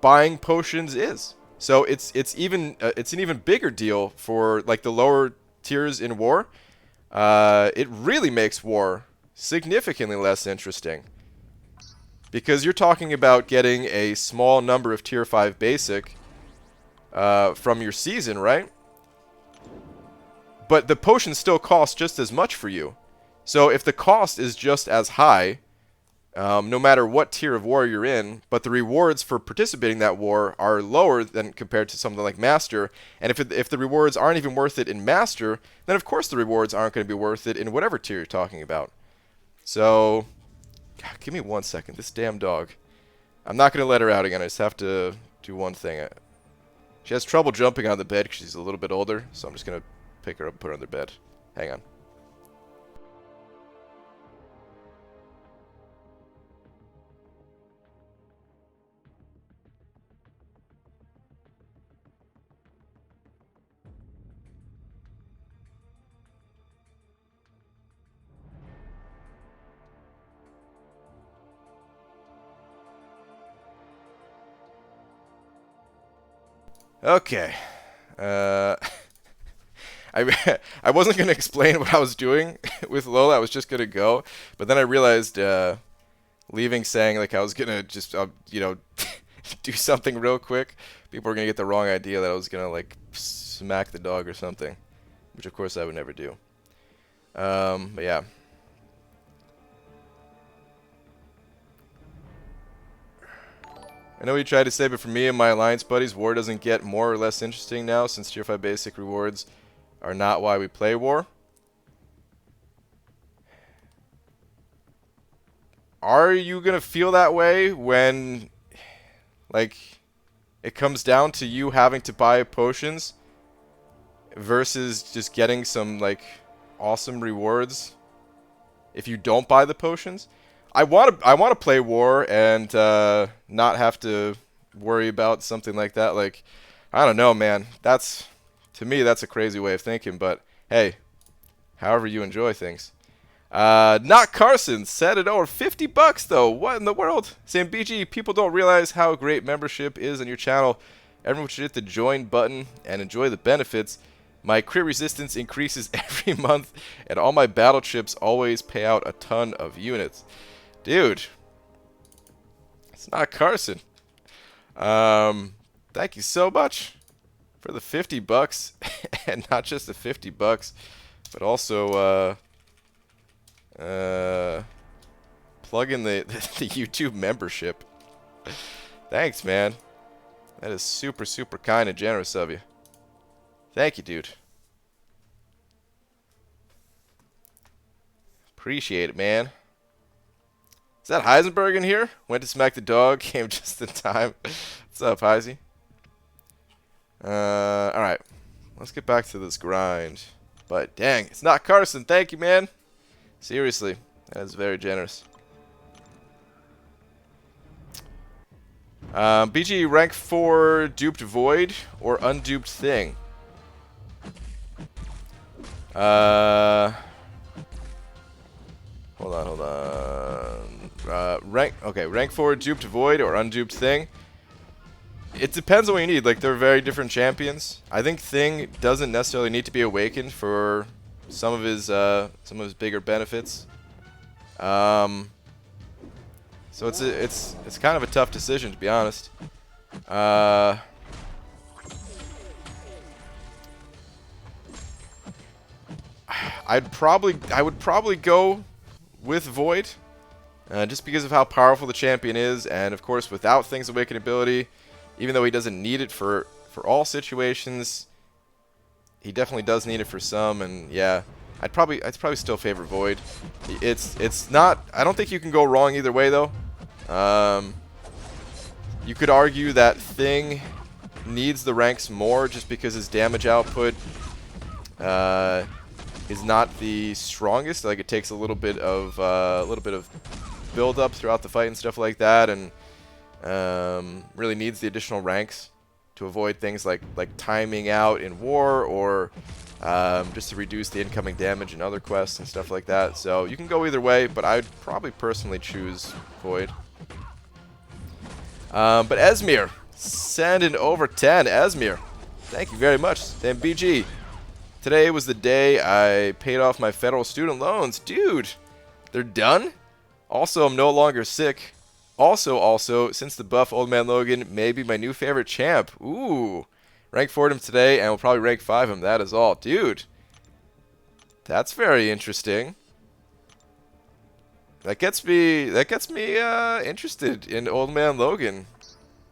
buying potions is. So it's an even bigger deal for like the lower tiers in war. It really makes war significantly less interesting, because you're talking about getting a small number of Tier 5 basic from your season, right? But the potions still cost just as much for you. So if the cost is just as high, no matter what tier of war you're in, but the rewards for participating in that war are lower than compared to something like Master, and if the rewards aren't even worth it in Master, then of course the rewards aren't going to be worth it in whatever tier you're talking about. So, God, give me 1 second. This damn dog. I'm not going to let her out again. I just have to do one thing. She has trouble jumping on the bed because she's a little bit older, so I'm just going to pick her up and put her on the bed. Hang on. Okay. I wasn't going to explain what I was doing with Lola. I was just going to go. But then I realized leaving saying like I was going to just, do something real quick, people were going to get the wrong idea that I was going to like smack the dog or something, which of course I would never do. But yeah. I know what you tried to say, but for me and my alliance buddies, war doesn't get more or less interesting now since Tier 5 basic rewards are not why we play war. Are you going to feel that way when, like, it comes down to you having to buy potions versus just getting some, like, awesome rewards if you don't buy the potions? I want to play war and not have to worry about something like that. Like, I don't know, man. To me, that's a crazy way of thinking. But hey, however you enjoy things. Not Carson said it over $50 though. What in the world? Saying BG, people don't realize how great membership is on your channel. Everyone should hit the join button and enjoy the benefits. My crit resistance increases every month, and all my battle chips always pay out a ton of units. Dude, it's not Carson. Thank you so much for the $50, and not just the $50, but also plug in the YouTube membership. Thanks, man. That is super, super kind and generous of you. Thank you, dude. Appreciate it, man. Is that Heisenberg in here? Went to smack the dog, came just in time. What's up, Heisey? Alright. Let's get back to this grind. But dang, it's not Carson. Thank you, man. Seriously. That is very generous. BG, rank 4 duped void or unduped thing? Hold on. Rank 4 duped void or unduped thing? It depends on what you need. Like, they're very different champions. I think Thing doesn't necessarily need to be awakened for some of his bigger benefits. So it's kind of a tough decision, to be honest. I would probably go with Void, just because of how powerful the champion is, and of course without Thing's awakened ability, even though he doesn't need it for all situations, he definitely does need it for some. And yeah, I'd probably still favor Void. It's not. I don't think you can go wrong either way though. You could argue that Thing needs the ranks more just because his damage output is not the strongest. Like, it takes a little bit of build up throughout the fight and stuff like that, and really needs the additional ranks to avoid things like timing out in war, or just to reduce the incoming damage in other quests and stuff like that. So you can go either way, but I'd probably personally choose Void. But Esmir, sending over 10. Esmir, thank you very much. Then BG, today was the day I paid off my federal student loans. Dude, they're done? Also, I'm no longer sick. Also, since the buff Old Man Logan may be my new favorite champ. Ooh. Rank 4'd him today, and we'll probably rank 5 him. That is all. Dude. That's very interesting. That gets me interested in Old Man Logan.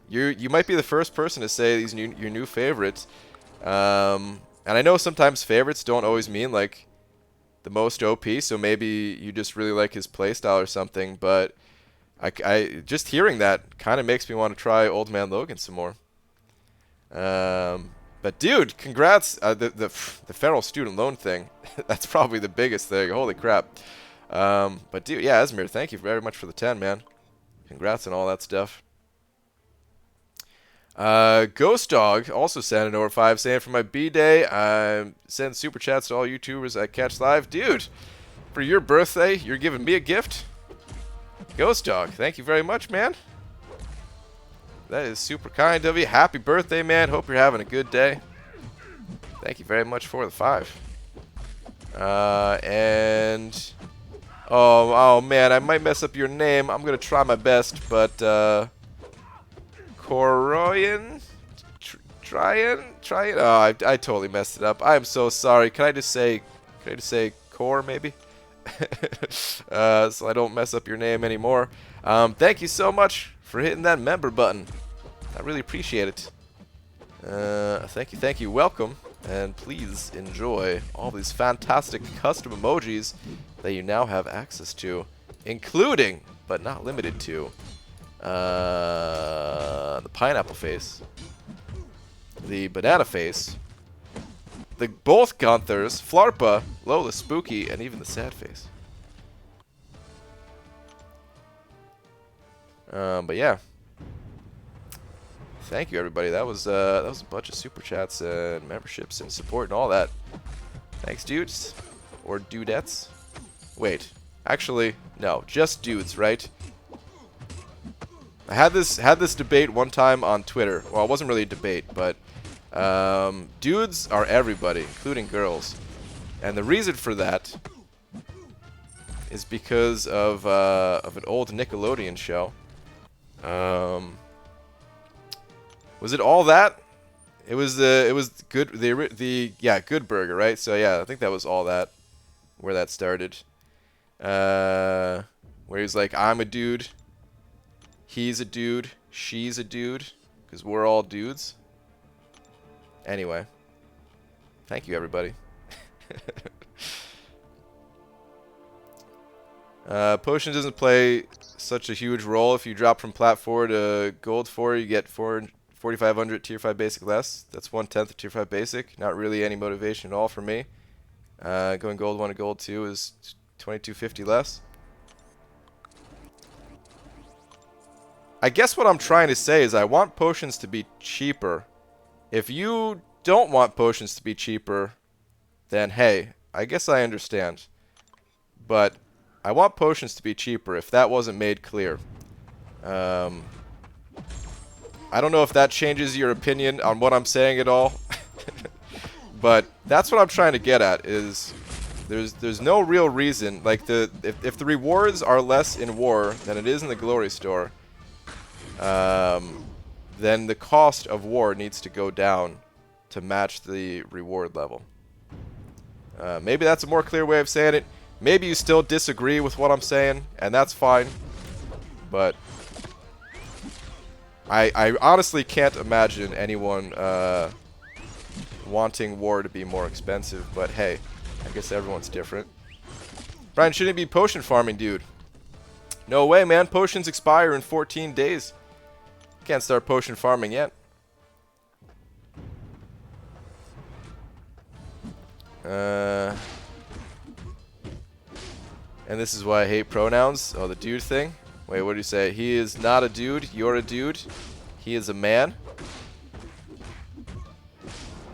You might be the first person to say he's your new favorite. And I know sometimes favorites don't always mean like the most OP, so maybe you just really like his playstyle or something, but I just hearing that kind of makes me want to try Old Man Logan some more. But dude, congrats! The federal student loan thing, that's probably the biggest thing. Holy crap! But dude, yeah, Esmir, thank you very much for the 10, man. Congrats on all that stuff. Ghost Dog also sent an over 5, saying for my B-Day, send super chats to all YouTubers I catch live. Dude, for your birthday, you're giving me a gift? Ghost Dog, thank you very much, man. That is super kind of you. Happy birthday, man. Hope you're having a good day. Thank you very much for the 5. And oh man, I might mess up your name. I'm gonna try my best, but Coroyan, try it. Oh, I totally messed it up. I am so sorry. Can I just say Core maybe? So I don't mess up your name anymore. Thank you so much for hitting that member button. I really appreciate it. Thank you. Welcome, and please enjoy all these fantastic custom emojis that you now have access to, including, but not limited to, the pineapple face, the banana face, both Gunthers, Flarpa, Lola Spooky, and even the sad face. But yeah, thank you everybody. That was a bunch of super chats and memberships and support and all that. Thanks, dudes or dudettes. Wait, actually, no, just dudes, right? I had this debate one time on Twitter. Well, it wasn't really a debate, but dudes are everybody, including girls. And the reason for that is because of an old Nickelodeon show. Was it All That? It was good. Good Burger, right? So yeah, I think that was All That, where that started. Where he's like, I'm a dude. He's a dude. She's a dude. Because we're all dudes. Anyway. Thank you, everybody. Potion doesn't play such a huge role. If you drop from Plat 4 to Gold 4, you get 4 4,500 tier 5 basic less. That's 1/10 of tier 5 basic. Not really any motivation at all for me. Going gold 1 to gold 2 is 2,250 less. I guess what I'm trying to say is I want potions to be cheaper. If you don't want potions to be cheaper, then hey, I guess I understand. But I want potions to be cheaper if that wasn't made clear. I don't know if that changes your opinion on what I'm saying at all. But that's what I'm trying to get at, is there's no real reason, like if the rewards are less in War than it is in the Glory Store, then the cost of War needs to go down to match the reward level. Maybe that's a more clear way of saying it. Maybe you still disagree with what I'm saying, and that's fine. But I honestly can't imagine anyone wanting War to be more expensive. But hey, I guess everyone's different. Brian, shouldn't it be potion farming, dude? No way, man. Potions expire in 14 days. Can't start potion farming yet. And this is why I hate pronouns. Oh, the dude thing. Wait, what do you say? He is not a dude. You're a dude. He is a man.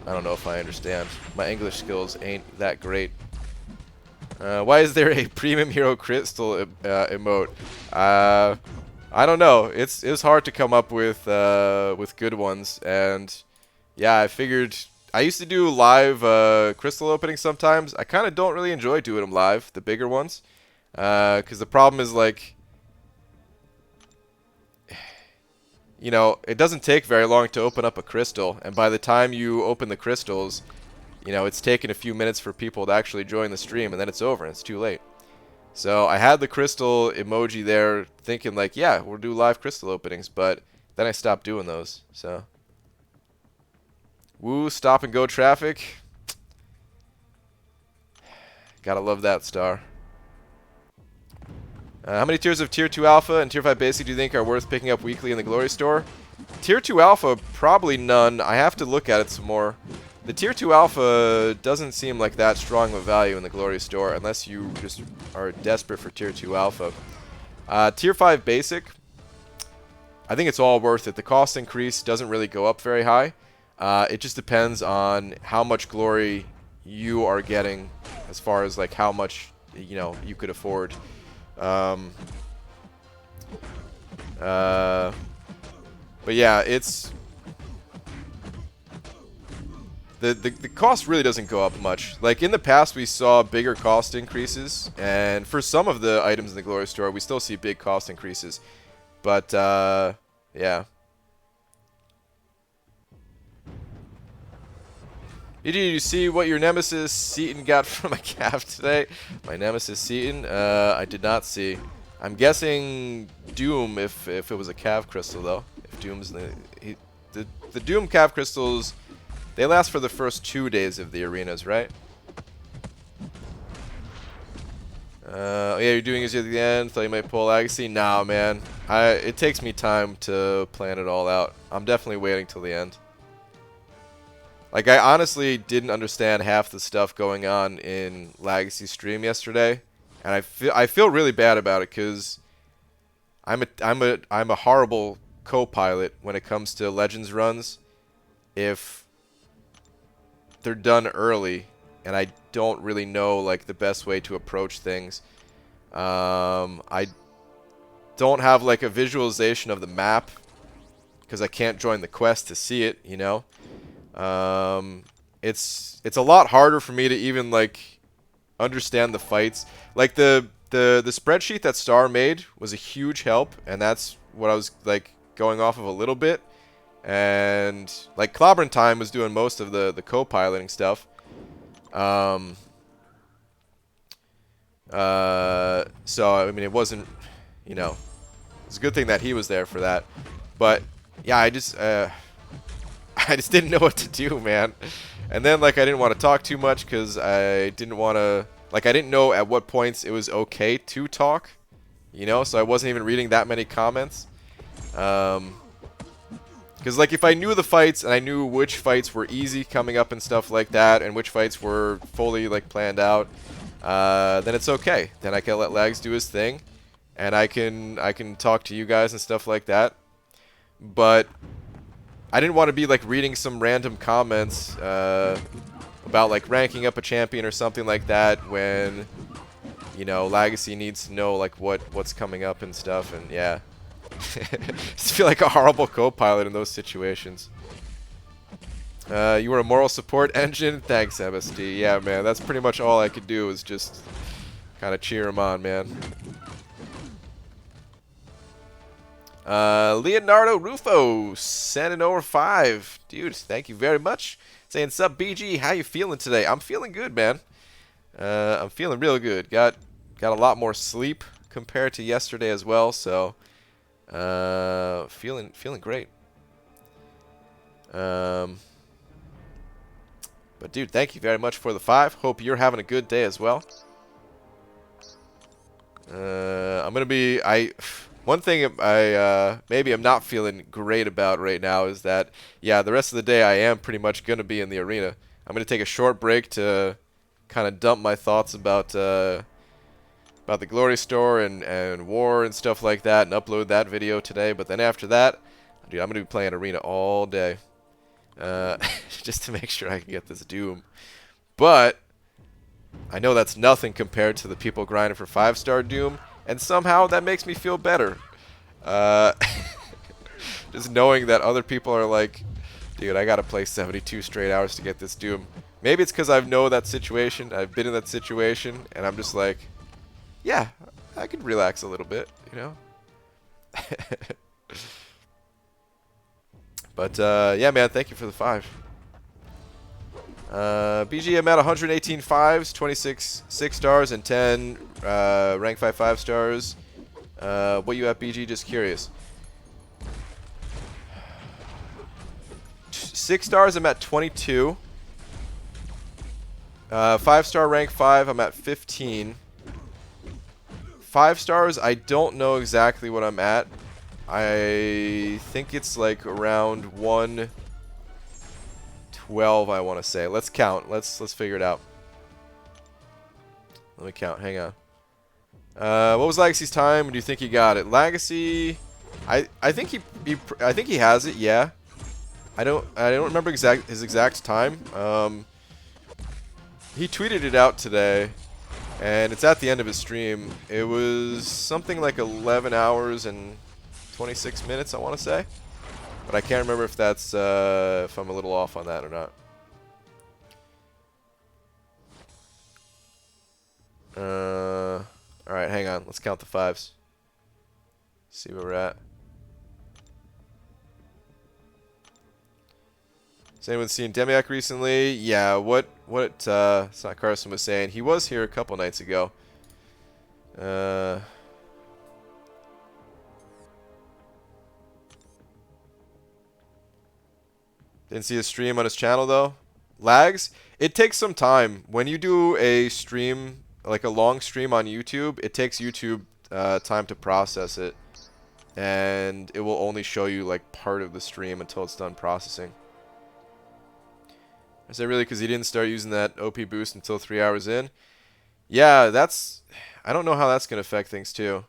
I don't know if I understand. My English skills ain't that great. Why is there a premium hero crystal emote? I don't know. It's hard to come up with good ones, and yeah, I figured I used to do live crystal openings sometimes. I kind of don't really enjoy doing them live, the bigger ones, because the problem is, like, you know, it doesn't take very long to open up a crystal, and by the time you open the crystals, you know, it's taken a few minutes for people to actually join the stream, and then it's over, and it's too late. So I had the crystal emoji there thinking, like, yeah, we'll do live crystal openings, but then I stopped doing those, so. Woo, stop and go traffic. Gotta love that star. How many tiers of Tier 2 Alpha and Tier 5 Basic do you think are worth picking up weekly in the Glory Store? Tier 2 Alpha, probably none. I have to look at it some more. The Tier 2 Alpha doesn't seem like that strong of a value in the Glory Store unless you just are desperate for Tier 2 Alpha. Tier 5 Basic, I think it's all worth it. The cost increase doesn't really go up very high. It just depends on how much glory you are getting as far as, like, how much, you know, you could afford. But yeah, it's the cost really doesn't go up much. Like, in the past, we saw bigger cost increases, and for some of the items in the Glory Store, we still see big cost increases. But yeah. Did you see what your nemesis Seaton got from a calf today? My nemesis Seaton? I did not see. I'm guessing Doom if it was a calf crystal, though. If Doom's the Doom calf crystals, they last for the first 2 days of the arenas, right? Yeah, you're doing this at the end. Thought you might pull Agassi. Nah, man. It takes me time to plan it all out. I'm definitely waiting till the end. Like, I honestly didn't understand half the stuff going on in Legacy's stream yesterday, and I feel really bad about it because I'm a horrible co-pilot when it comes to Legends runs. If they're done early, and I don't really know, like, the best way to approach things. I don't have, like, a visualization of the map because I can't join the quest to see it, you know. It's a lot harder for me to even, like, understand the fights. Like, the spreadsheet that Star made was a huge help, and that's what I was, like, going off of a little bit. And, like, Clobbering Time was doing most of the co-piloting stuff. So, I mean, it wasn't, you know, it's a good thing that he was there for that. But, yeah, I just didn't know what to do, man. And then, like, I didn't want to talk too much because I didn't want to, like, I didn't know at what points it was okay to talk, you know, so I wasn't even reading that many comments. Because, like, if I knew the fights and I knew which fights were easy coming up and stuff like that, and which fights were fully, like, planned out, then it's okay. Then I can let Lags do his thing, and I can talk to you guys and stuff like that. But I didn't want to be, like, reading some random comments about, like, ranking up a champion or something like that when, you know, Legacy needs to know, like, what's coming up and stuff, and yeah. Just feel like a horrible co-pilot in those situations. You were a moral support engine? Thanks, MSD. Yeah, man, that's pretty much all I could do is just kind of cheer him on, man. Leonardo Rufo, sending over 5. Dude, thank you very much. Saying, sup, BG, how you feeling today? I'm feeling good, man. I'm feeling real good. Got a lot more sleep compared to yesterday as well, so feeling great. But dude, thank you very much for the 5. Hope you're having a good day as well. I'm gonna be one thing I maybe I'm not feeling great about right now is that, yeah, the rest of the day I am pretty much gonna be in the arena. I'm gonna take a short break to kind of dump my thoughts about the Glory Store and War and stuff like that, and upload that video today. But then after that, dude, I'm gonna be playing arena all day, just to make sure I can get this Doom. But I know that's nothing compared to the people grinding for 5-star Doom, and somehow that makes me feel better. Just knowing that other people are like, dude, I gotta play 72 straight hours to get this Doom. Maybe it's because I know that situation, I've been in that situation, and I'm just like, yeah, I could relax a little bit, you know? But, yeah, man, thank you for the 5. BG, I'm at 118 5s, 26 6-stars, and 10 rank 5 5-stars. What you at, BG? Just curious. 6 stars, I'm at 22. 5-star rank 5, I'm at 15. 5 stars, I don't know exactly what I'm at. I think it's like around 112, I want to say. Let's count. Let's figure it out. Let me count. Hang on. What was Legacy's time? Do you think he got it? Legacy, I think he has it. Yeah. I don't remember his exact time. He tweeted it out today. And it's at the end of his stream. It was something like 11 hours and 26 minutes, I want to say. But I can't remember if that's if I'm a little off on that or not. All right, hang on. Let's count the 5s. See where we're at. Has anyone seen Demiak recently? Yeah, what Snot Carson was saying. He was here a couple nights ago. Didn't see a stream on his channel though. Lags? It takes some time. When you do a stream, like a long stream on YouTube, it takes YouTube time to process it. And it will only show you like part of the stream until it's done processing. Is that really because he didn't start using that OP boost until 3 hours in? Yeah, that's... I don't know how that's going to affect things, too. I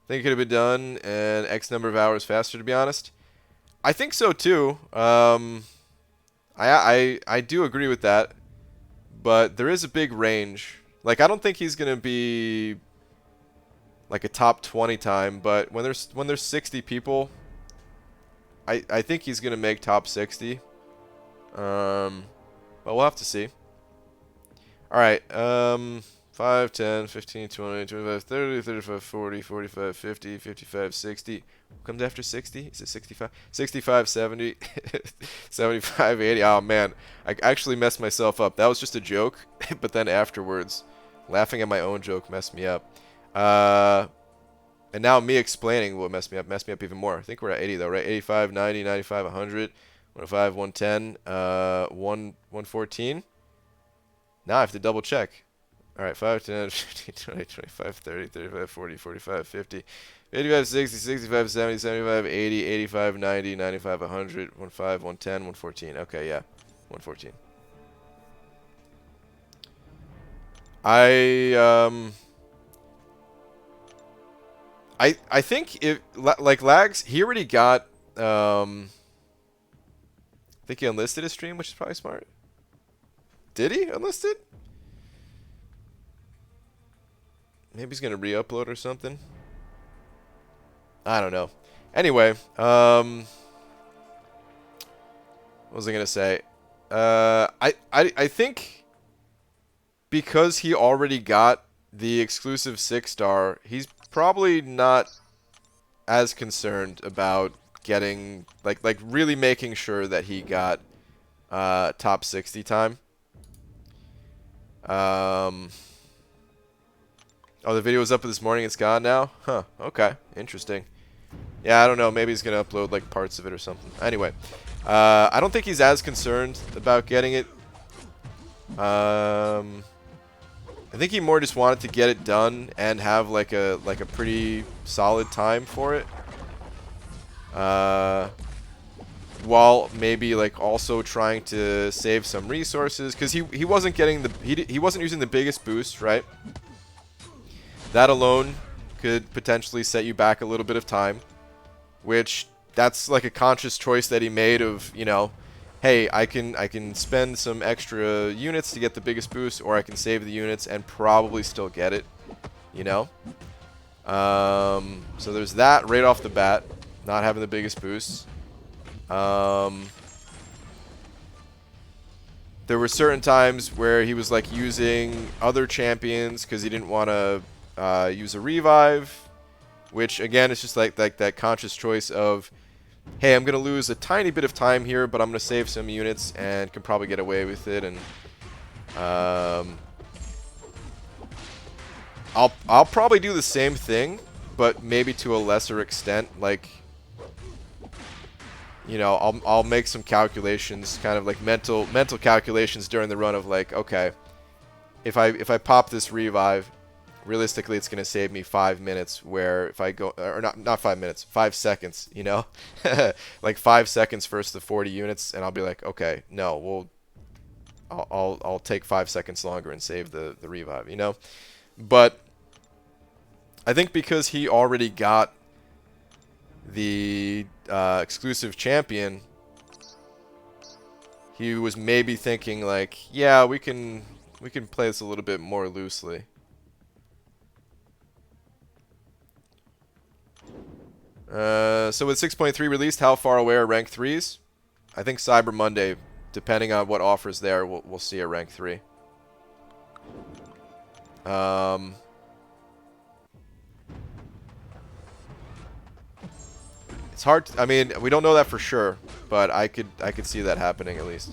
think it could have been done an X number of hours faster, to be honest. I think so, too. I do agree with that. But there is a big range. Like, I don't think he's going to be like a top 20 time, but when there's 60 people, I think he's going to make top 60. But we'll have to see. Alright, 5, 10, 15, 20, 25, 30, 35, 40, 45, 50, 55, 60. What comes after 60? Is it 65? 65, 70, 75, 80. Oh, man. I actually messed myself up. That was just a joke, but then afterwards, laughing at my own joke messed me up. And now me explaining what messed me up even more. I think we're at 80, though, right? 85, 90, 95, 100. 105, 110, 114. Now I have to double check. Alright, 5, 10, 15, 20, 25, 30, 35, 40, 45, 50, 85, 60, 65, 70, 75, 80, 85, 90, 95, 100, 15, 110, 114. Okay, yeah. 114. I think if like Lags, he already got I think he unlisted his stream, which is probably smart. Did he unlist it? Maybe he's gonna re-upload or something. I don't know. Anyway, what was I gonna say? I think because he already got the exclusive 6-star, he's probably not as concerned about getting like really making sure that he got top 60 time. Oh, the video was up this morning. It's gone now? Huh. Okay. Interesting. Yeah, I don't know. Maybe he's going to upload like parts of it or something. Anyway, I don't think he's as concerned about getting it. I think he more just wanted to get it done and have like a pretty solid time for it. While maybe like also trying to save some resources, because he wasn't getting the he wasn't using the biggest boost, right? That alone could potentially set you back a little bit of time, which that's like a conscious choice that he made of, you know, hey, I can spend some extra units to get the biggest boost, or I can save the units and probably still get it, you know? So there's that right off the bat, not having the biggest boosts. There were certain times where he was like using other champions because he didn't want to use a revive, which again is just like that conscious choice of, hey, I'm gonna lose a tiny bit of time here, but I'm gonna save some units and can probably get away with it. And I'll probably do the same thing, but maybe to a lesser extent. Like, you know, I'll make some calculations, kind of like mental calculations during the run of like, okay, if I pop this revive, realistically it's gonna save me 5 minutes. Where if I go, or not 5 minutes, 5 seconds, you know, like 5 seconds versus the 40 units, and I'll be like, okay, no, I'll take 5 seconds longer and save the revive, you know. But I think because he already got the exclusive champion, he was maybe thinking like, yeah, we can play this a little bit more loosely. So with 6.3 released, how far away are rank 3s? I think Cyber Monday, depending on what offers there, we'll see a rank 3. It's hard I mean, we don't know that for sure, but I could see that happening at least.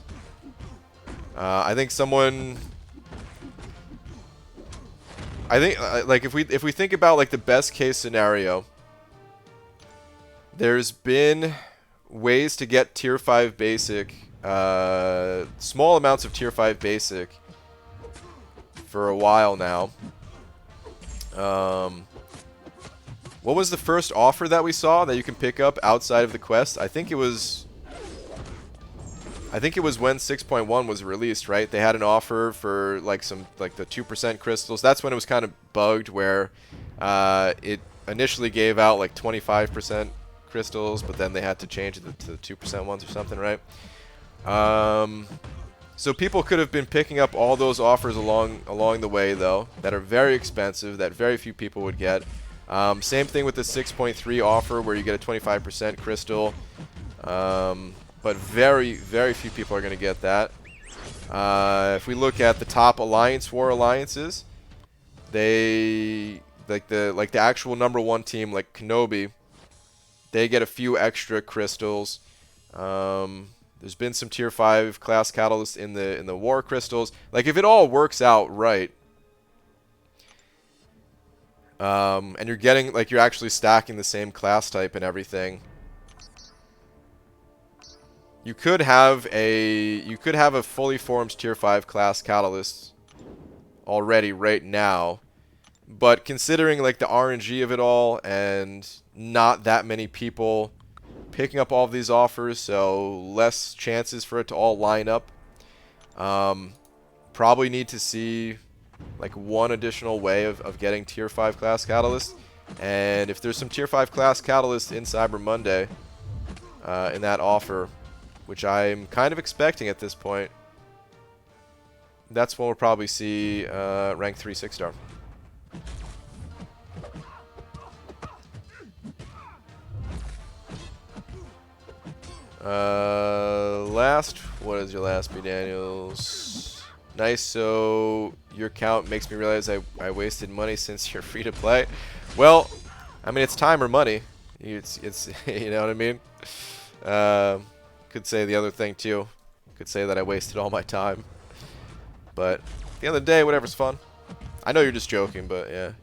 I think someone, I think like if we think about like the best case scenario, there's been ways to get tier 5 basic, small amounts of tier 5 basic for a while now. What was the first offer that we saw that you can pick up outside of the quest? I think it was when 6.1 was released, right? They had an offer for like the 2% crystals. That's when it was kind of bugged, where it initially gave out like 25% crystals, but then they had to change it to the 2% ones or something, right? So people could have been picking up all those offers along the way, though, that are very expensive, that very few people would get. Same thing with the 6.3 offer, where you get a 25% crystal, but very, very few people are going to get that. If we look at the top Alliance War alliances, they like the actual #1 team, like Kenobi, they get a few extra crystals. There's been some tier 5 class catalysts in the war crystals. Like, if it all works out right, and you're getting, like, you're actually stacking the same class type and everything, you could have a fully formed tier 5 class catalyst already right now But considering like the RNG of it all and not that many people picking up all of these offers, so less chances for it to all line up. Probably need to see like one additional way of getting tier 5 class catalyst. And if there's some tier 5 class catalyst in Cyber Monday in that offer, which I'm kind of expecting at this point, that's when we'll probably see rank 3 6-star. What is your last, B. Daniels? Nice, so your count makes me realize I wasted money since you're free to play. Well, I mean, it's time or money. It's you know what I mean? Could say the other thing too. Could say that I wasted all my time. But at the end of the day, whatever's fun. I know you're just joking, but yeah.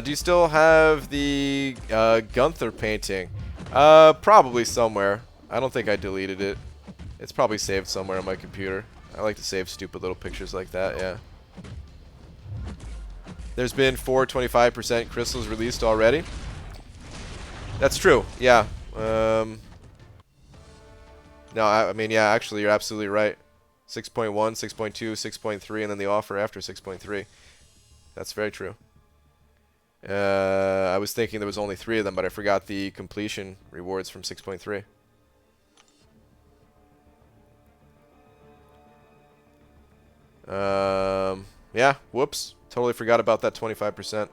Do you still have the Gunther painting? Probably somewhere. I don't think I deleted it. It's probably saved somewhere on my computer. I like to save stupid little pictures like that, yeah. There's been 4 25% crystals released already. That's true, yeah. No, I mean, yeah, actually, you're absolutely right. 6.1, 6.2, 6.3, and then the offer after 6.3. That's very true. I was thinking there was only 3 of them, but I forgot the completion rewards from 6.3. Yeah, whoops. Totally forgot about that 25%.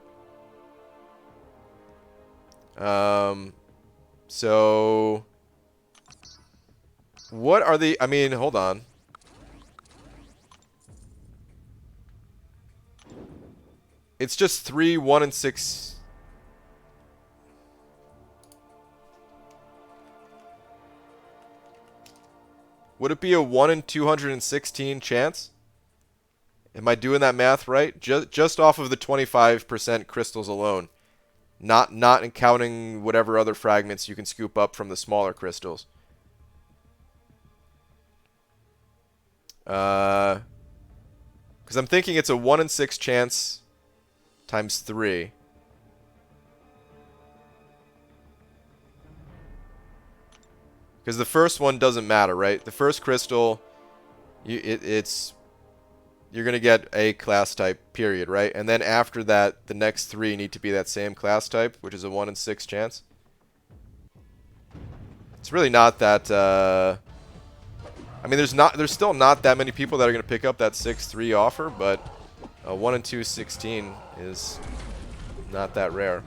So what are the, I mean, hold on. It's just 3, 1, and 6. Would it be a 1 in 216 chance? Am I doing that math right? Just off of the 25% crystals alone. Not counting whatever other fragments you can scoop up from the smaller crystals. Because I'm thinking it's a 1 in 6 chance times 3. Because the first one doesn't matter, right? The first crystal, you're going to get a class type, period, right? And then after that, the next 3 need to be that same class type, which is a 1 in 6 chance. It's really not that, I mean, there's still not that many people that are going to pick up that 6-3 offer, but a 1 in 216 is not that rare.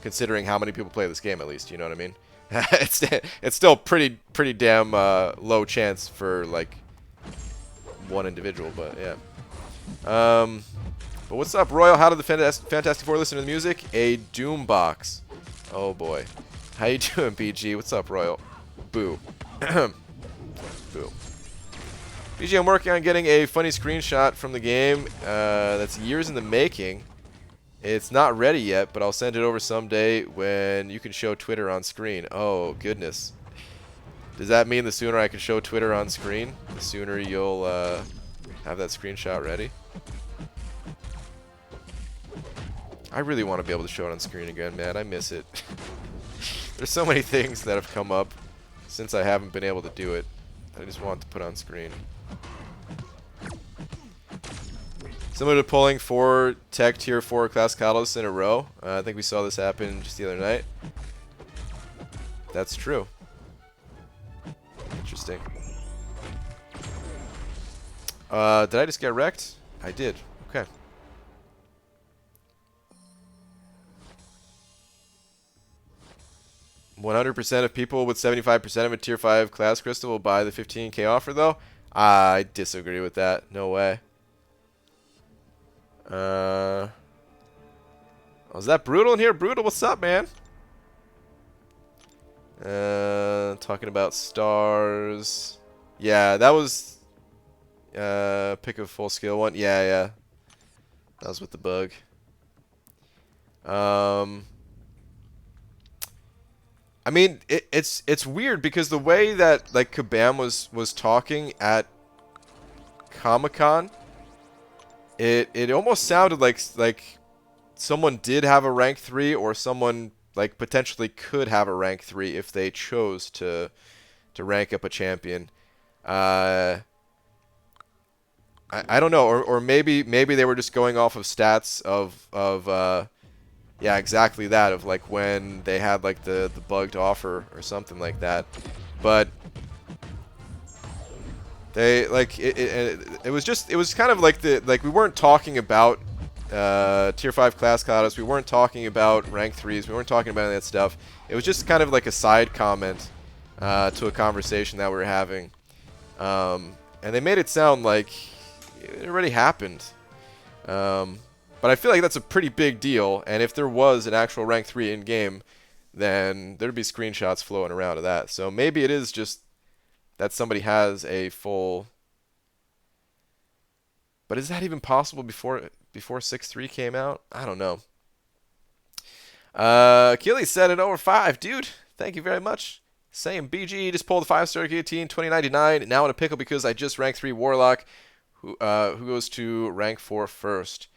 Considering how many people play this game, at least, you know what I mean? It's still pretty damn low chance for, like, one individual, but yeah. But what's up, Royal? How did the Fantastic Four listen to the music? A Doom box. Oh boy. How you doing, BG? What's up, Royal? Boo. Boo. BG, I'm working on getting a funny screenshot from the game that's years in the making. It's not ready yet, but I'll send it over someday when you can show Twitter on screen. Oh, goodness. Does that mean the sooner I can show Twitter on screen, the sooner you'll have that screenshot ready? I really want to be able to show it on screen again, man. I miss it. There's so many things that have come up since I haven't been able to do it. I just want to put on screen. Similar to pulling 4 tech tier 4 class catalysts in a row. I think we saw this happen just the other night. That's true. Interesting. Did I just get wrecked? I did. Okay. %of people with 75% of a tier 5 class crystal will buy the 15k offer, though? I disagree with that. No way. Oh, is that Brutal in here? Brutal, what's up, man? Talking about stars. Yeah, that was pick a full skill one. Yeah. That was with the bug. I mean, it's weird because the way that like Kabam was talking at Comic-Con, it almost sounded like someone did have a rank 3, or someone like potentially could have a rank 3 if they chose to rank up a champion. I don't know, or maybe they were just going off of stats of yeah, exactly that, of like when they had like the bugged offer or something like that. But they like it was kind of like we weren't talking about tier 5 class Kalados. We weren't talking about rank 3s. We weren't talking about any of that stuff. It was just kind of like a side comment to a conversation that we were having. And they made it sound like it already happened. But I feel like that's a pretty big deal. And if there was an actual rank 3 in-game, then there'd be screenshots flowing around of that. So maybe it is just that somebody has a full... But is that even possible before 6.3 came out? I don't know. Achilles said it over 5. Dude, thank you very much. Same BG, just pulled the 5-star guillotine, 2099. Now in a pickle because I just ranked 3 Warlock. Who goes to rank 4 first?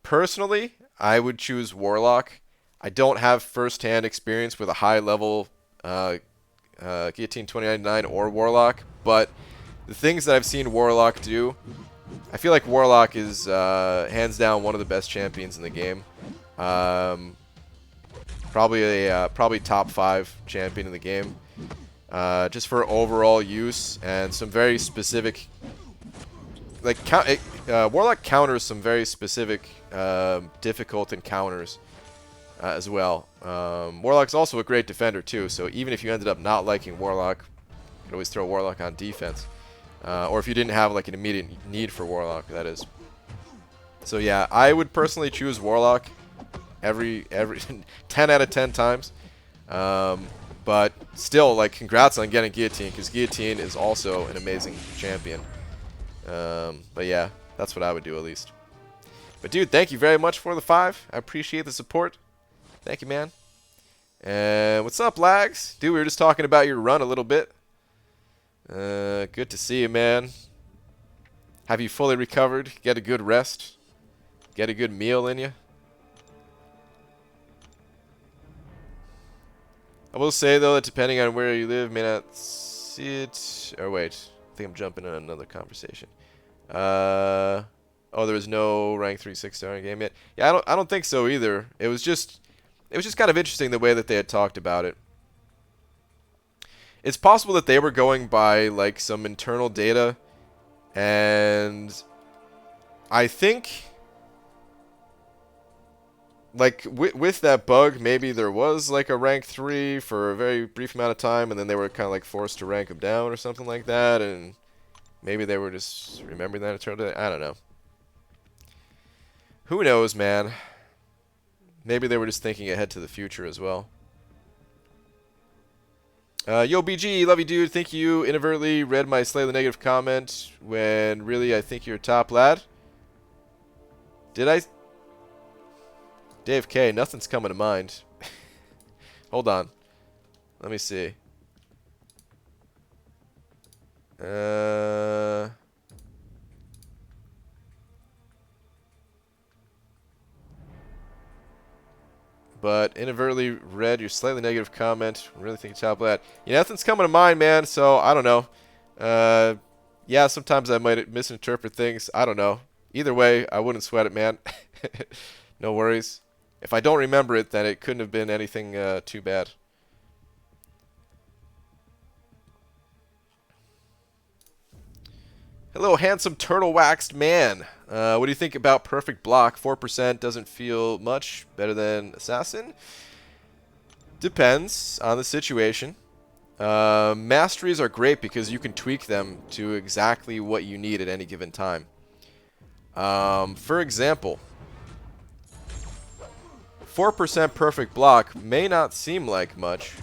Personally, I would choose Warlock. I don't have first-hand experience with a high-level guillotine 2099 or Warlock, but the things that I've seen Warlock do, I feel like Warlock is hands down one of the best champions in the game. Probably top 5 champion in the game. Just for overall use and some very specific, like Warlock counters some very specific difficult encounters as well. Warlock's also a great defender too, so even if you ended up not liking Warlock, you could always throw Warlock on defense. Or if you didn't have like an immediate need for Warlock, that is. So yeah, I would personally choose Warlock every 10 out of 10 times. But still, like, congrats on getting Guillotine, because Guillotine is also an amazing champion. But yeah, that's what I would do at least. But dude, thank you very much for the 5. I appreciate the support. Thank you, man. And what's up, Lags? Dude, we were just talking about your run a little bit. Good to see you, man. Have you fully recovered? Get a good rest? Get a good meal in you? I will say, though, that depending on where you live, may not see it. Or wait, I think I'm jumping in another conversation. Oh, there was no rank 3 6-star game yet. Yeah, I don't think so either. It was just kind of interesting the way that they had talked about it. It's possible that they were going by like some internal data, and I think, like, with that bug, maybe there was like a rank 3 for a very brief amount of time, and then they were kind of like forced to rank them down or something like that, and maybe they were just remembering that eternity. I don't know. Who knows, man? Maybe they were just thinking ahead to the future as well. Yo, BG, love you, dude. Think you inadvertently read my Slay the Negative comment when really I think you're top lad. Did I? Dave K, nothing's coming to mind. Hold on. Let me see. But inadvertently read your slightly negative comment. Really think you're top lad. Yeah, nothing's coming to mind, man, so I don't know. Yeah, sometimes I might misinterpret things. I don't know. Either way, I wouldn't sweat it, man. No worries. If I don't remember it, then it couldn't have been anything too bad. Hello, handsome turtle-waxed man. What do you think about Perfect Block? 4% doesn't feel much. Better than Assassin? Depends on the situation. Masteries are great because you can tweak them to exactly what you need at any given time. For example, 4% Perfect Block may not seem like much,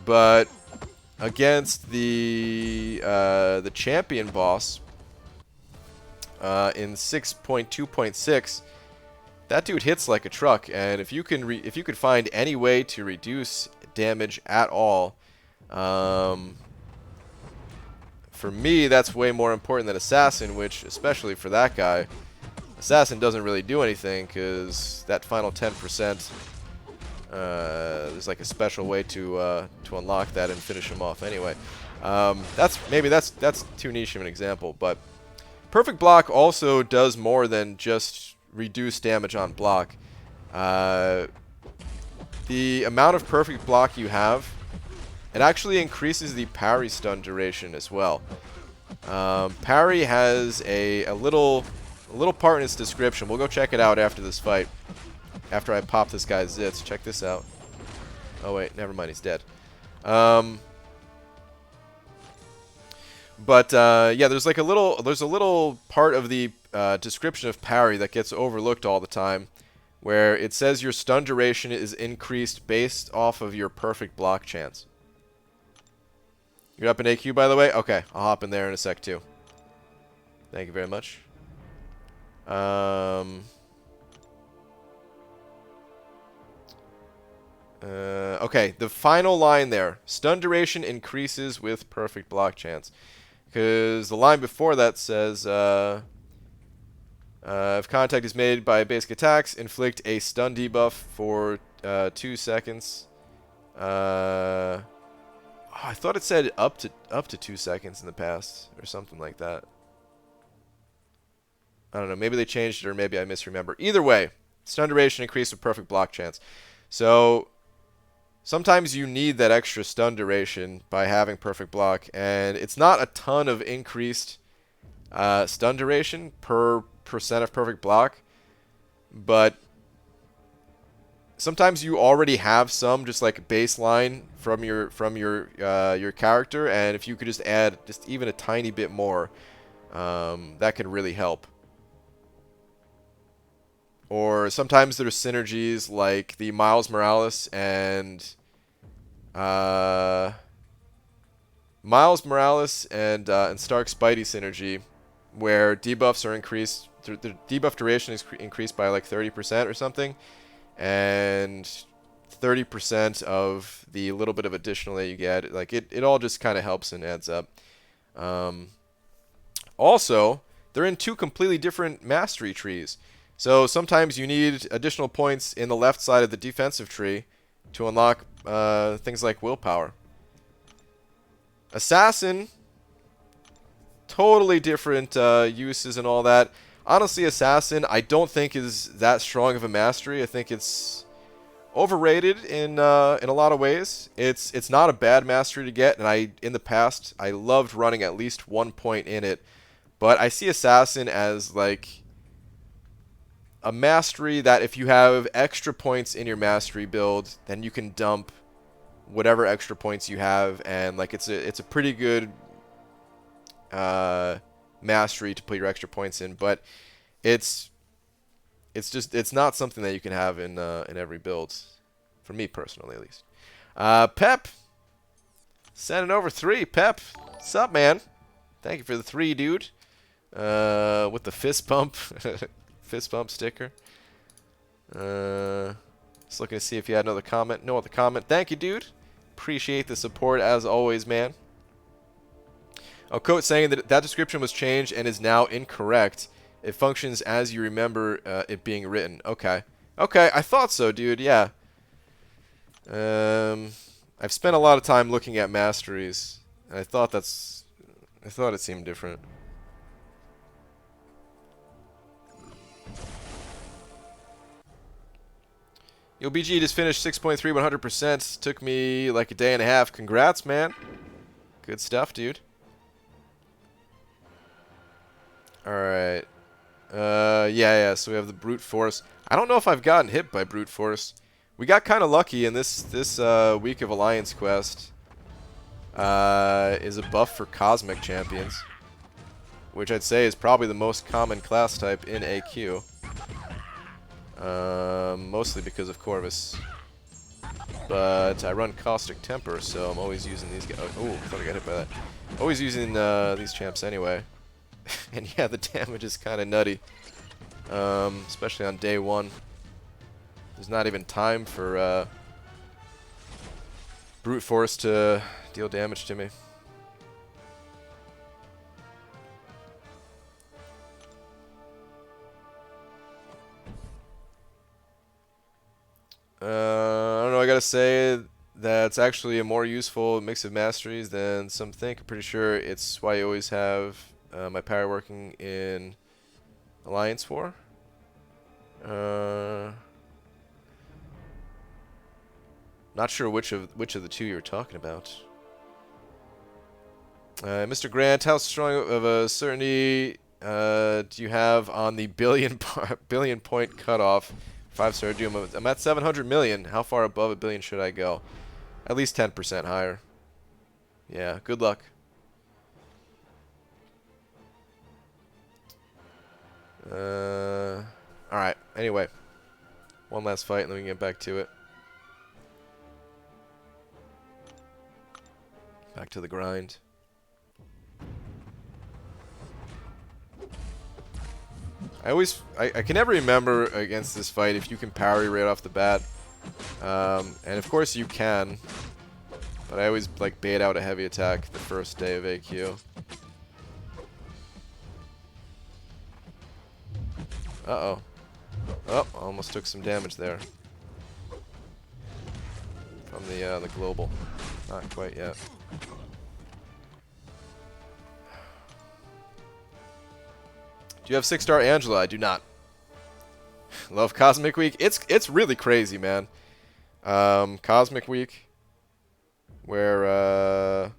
but against the champion boss in 6.2.6, that dude hits like a truck, and if you could find any way to reduce damage at all, for me, that's way more important than Assassin, which, especially for that guy, Assassin doesn't really do anything, because that final 10%, there's like a special way to unlock that and finish him off anyway. That's too niche of an example, but Perfect Block also does more than just reduce damage on block. The amount of Perfect Block you have, it actually increases the parry stun duration as well. Parry has a little part in its description. We'll go check it out after this fight. After I pop this guy's zits. Check this out. Oh wait, never mind, he's dead. Yeah, there's like a little part of the description of parry that gets overlooked all the time, where it says your stun duration is increased based off of your perfect block chance. You're up in AQ, by the way? Okay, I'll hop in there in a sec, too. Thank you very much. Okay, the final line there. Stun duration increases with perfect block chance. Because the line before that says, if contact is made by basic attacks, inflict a stun debuff for 2 seconds. I thought it said up to 2 seconds in the past, or something like that. I don't know. Maybe they changed it, or maybe I misremember. Either way, stun duration increased with perfect block chance. So sometimes you need that extra stun duration by having perfect block, and it's not a ton of increased stun duration per percent of perfect block, but sometimes you already have some just like baseline from your character, and if you could just add just even a tiny bit more, that could really help. Or sometimes there's synergies like the Miles Morales and Stark Spidey synergy, where debuffs are increased, the debuff duration is increased by like 30% or something, and 30% of the little bit of additional that you get, like it all just kind of helps and adds up. Also, they're in 2 completely different mastery trees. So sometimes you need additional points in the left side of the defensive tree to unlock things like willpower. Assassin, totally different uses and all that. Honestly, Assassin, I don't think is that strong of a mastery. I think it's overrated in a lot of ways. It's not a bad mastery to get, and in the past I loved running at least 1 point in it. But I see Assassin as like a mastery that if you have extra points in your mastery build, then you can dump whatever extra points you have, and like it's a pretty good mastery to put your extra points in. But it's not something that you can have in every build, for me personally at least. Pep, sending over 3. Pep, what's up, man? Thank you for the 3, dude. With the fist pump. Fist bump sticker. Just looking to see if you had another comment. No other comment. Thank you, dude. Appreciate the support as always, man. Oh, Coat saying that description was changed and is now incorrect. It functions as you remember it being written. Okay. Okay, I thought so, dude. Yeah. I've spent a lot of time looking at masteries, and I thought it seemed different. Yo, BG just finished 6.3 100%. Took me like a day and a half. Congrats, man. Good stuff, dude. Alright. Yeah, so we have the Brute Force. I don't know if I've gotten hit by Brute Force. We got kind of lucky in this week of Alliance Quest. Is a buff for Cosmic Champions, which I'd say is probably the most common class type in AQ. Mostly because of Corvus. But I run Caustic Temper, so I'm always using these guys. Oh, I thought I got hit by that. Always using these champs anyway. And yeah, the damage is kind of nutty. Especially on day 1. There's not even time for Brute Force to deal damage to me. gotta say that's actually a more useful mix of masteries than some think. I'm pretty sure it's why you always have my power working in Alliance War. Not sure which of the two you're talking about. Mr. Grant, how strong of a certainty do you have on the billion point cutoff? 5-star Doom. I'm at 700 million. How far above a billion should I go? At least 10% higher. Yeah, good luck. Alright, anyway. One last fight and then we can get back to it. Back to the grind. I can never remember against this fight if you can parry right off the bat. And of course you can. But I always like bait out a heavy attack the first day of AQ. Uh-oh. Oh, almost took some damage there. From the global. Not quite yet. Do you have 6-star Angela? I do not. Love Cosmic Week. It's really crazy, man. Cosmic Week, where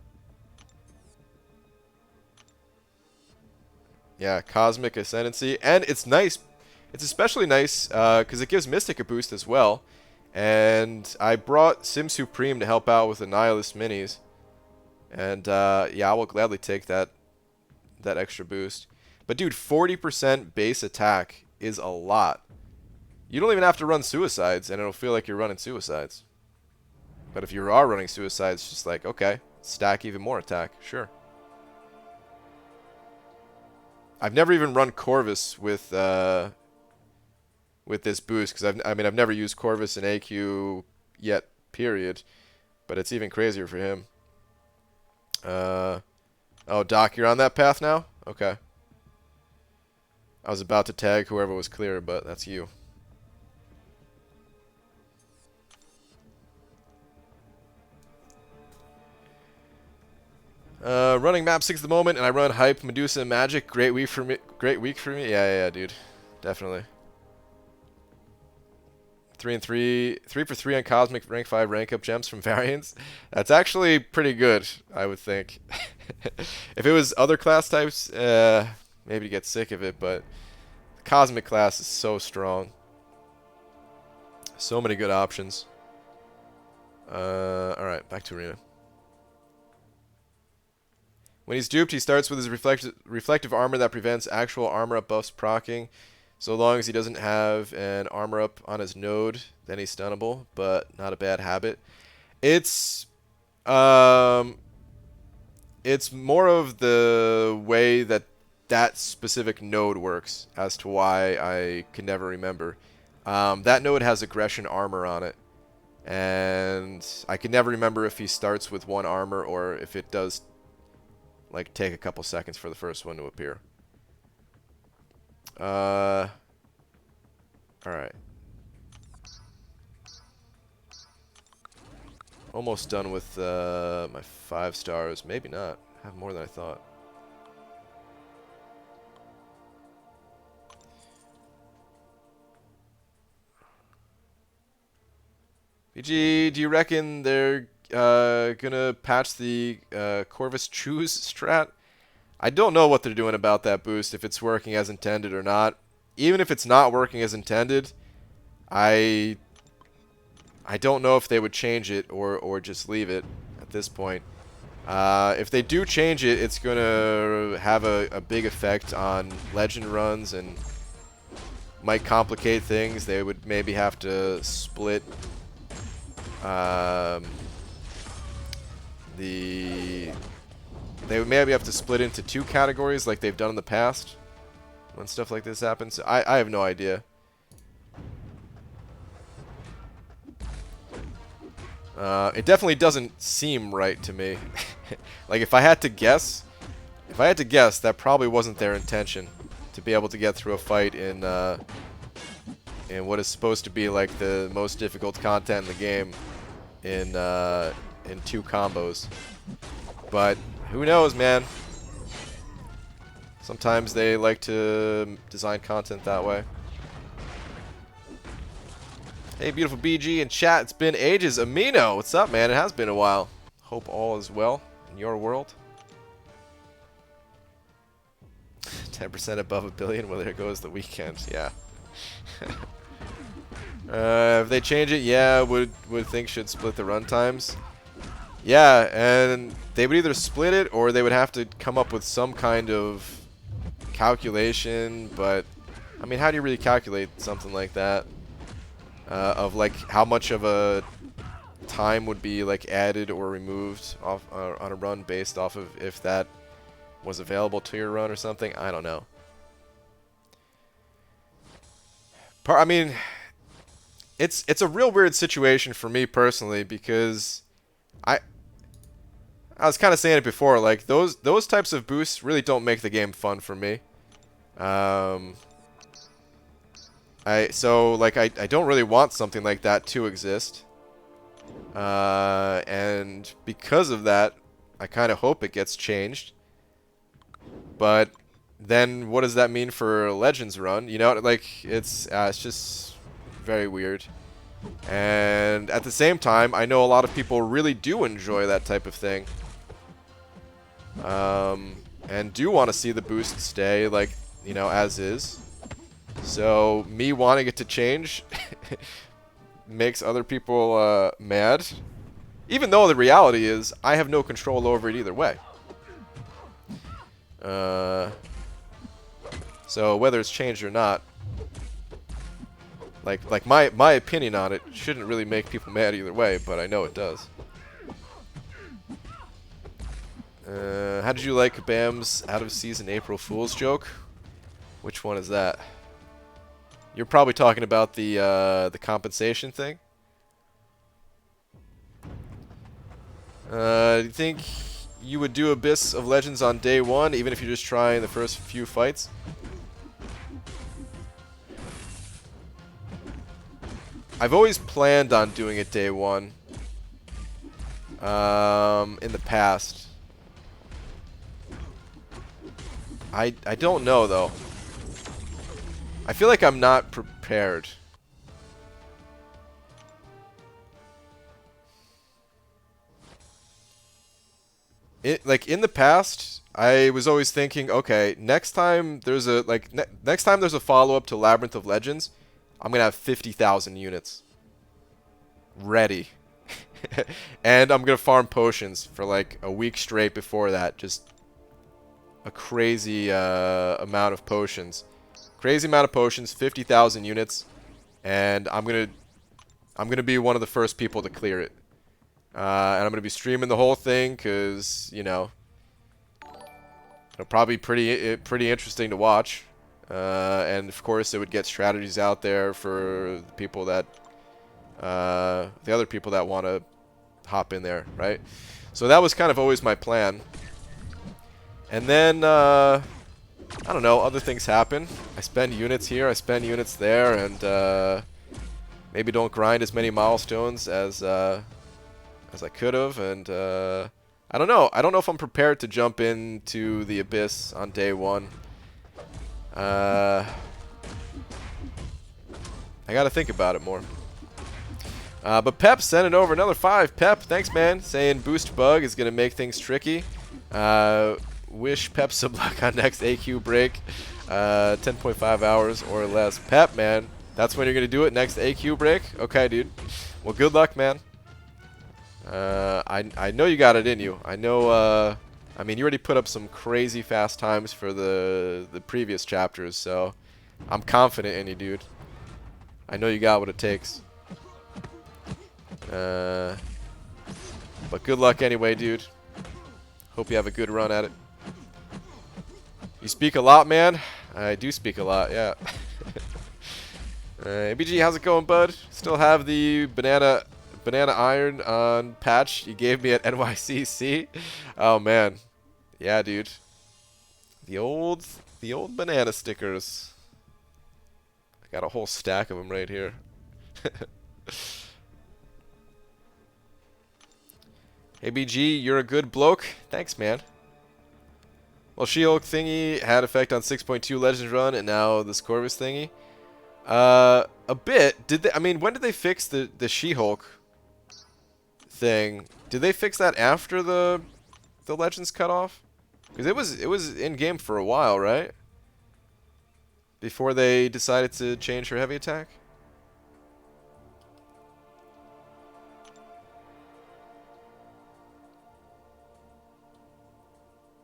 yeah, Cosmic Ascendancy, and it's nice. It's especially nice because it gives Mystic a boost as well. And I brought Sim Supreme to help out with the Nihilist minis, and yeah, I will gladly take that extra boost. But dude, 40% base attack is a lot. You don't even have to run suicides, and it'll feel like you're running suicides. But if you are running suicides, just like, okay, stack even more attack, sure. I've never even run Corvus with this boost, because I've never used Corvus in AQ yet, period. But it's even crazier for him. Oh, Doc, you're on that path now? Okay. I was about to tag whoever was clear, but that's you. Running map 6 at the moment, and I run Hype, Medusa, and Magic. Great week for me. Great week for me. Yeah, dude. Definitely. 3 and 3. 3 for 3 on Cosmic rank 5 rank up gems from variants. That's actually pretty good, I would think. If it was other class types, maybe to get sick of it, but the Cosmic class is so strong. So many good options. Alright, back to Arena. When he's duped, he starts with his reflective armor that prevents actual armor up buffs proccing. So long as he doesn't have an armor up on his node, then he's stunnable, but not a bad habit. It's more of the way that specific node works as to why I can never remember. That node has aggression armor on it, and I can never remember if he starts with 1 armor or if it does like take a couple seconds for the first one to appear. Alright. Almost done with my 5 stars. Maybe not. I have more than I thought. BG, do you reckon they're gonna patch the Corvus Choose strat? I don't know what they're doing about that boost, if it's working as intended or not. Even if it's not working as intended, I don't know if they would change it or just leave it at this point. If they do change it, it's going to have a big effect on legend runs and might complicate things. They would maybe have to split they would maybe have to split into 2 categories like they've done in the past when stuff like this happens. I have no idea. It definitely doesn't seem right to me. Like if I had to guess, that probably wasn't their intention, to be able to get through a fight in what is supposed to be like the most difficult content in the game in 2 combos. But who knows, man? Sometimes they like to design content that way. Hey, beautiful BG in chat. It's been ages. Amino, what's up, man? It has been a while. Hope all is well in your world. 10% above $1 billion. Well, there goes the weekend. Yeah. If they change it, yeah, would think should split the run times. Yeah, and they would either split it or they would have to come up with some kind of calculation. But I mean, how do you really calculate something like that? Of like how much of a time would be like added or removed off on a run based off of if that was available to your run or something? I don't know. I mean, it's a real weird situation for me personally because I was kind of saying it before, like those types of boosts really don't make the game fun for me. I don't really want something like that to exist. And because of that, I kind of hope it gets changed. But then what does that mean for Legends run? You know, like it's just very weird. And at the same time, I know a lot of people really do enjoy that type of thing. And do want to see the boost stay, like, you know, as is. So me wanting it to change makes other people mad. Even though the reality is I have no control over it either way. So whether it's changed or not, like my opinion on it shouldn't really make people mad either way, but I know it does. How did you like Bam's out of season April Fool's joke? Which one is that? You're probably talking about the compensation thing. Do you think you would do Abyss of Legends on day 1, even if you're just trying the first few fights? I've always planned on doing it day 1. In the past. I don't know, though. I feel like I'm not prepared. Like in the past, I was always thinking, okay, next time there's a next time there's a follow-up to Labyrinth of Legends, I'm gonna have 50,000 units ready, and I'm gonna farm potions for like a week straight before that. Just a crazy amount of potions. Crazy amount of potions, 50,000 units, and I'm gonna be one of the first people to clear it. And I'm gonna be streaming the whole thing, cause you know it'll probably be pretty interesting to watch. And of course, it would get strategies out there for the people that the other people that want to hop in there, right? So that was kind of always my plan. And then I don't know, other things happen. I spend units here, I spend units there, and maybe don't grind as many milestones as I could have. And I don't know. I don't know if I'm prepared to jump into the Abyss on day 1. I gotta think about it more. But Pep sending over another 5. Pep, thanks, man. Saying boost bug is gonna make things tricky. Wish Pep some luck on next AQ break. 10.5 hours or less. Pep, man, that's when you're gonna do it, next AQ break? Okay, dude. Well, good luck, man. I know you got it in you. I know, I mean, you already put up some crazy fast times for the previous chapters, so I'm confident in you, dude. I know you got what it takes. But good luck anyway, dude. Hope you have a good run at it. You speak a lot, man? I do speak a lot, yeah. ABG, how's it going, bud? Still have the banana iron on patch you gave me at NYCC? Oh, man. Yeah, dude. The old banana stickers. I got a whole stack of them right here. ABG, you're a good bloke. Thanks, man. Well, She-Hulk thingy had effect on 6.2 Legends run, and now this Corvus thingy. A bit. Did they? I mean, when did they fix the She-Hulk thing? Did they fix that after the Legends cut off? Because it was in game for a while, right? Before they decided to change her heavy attack.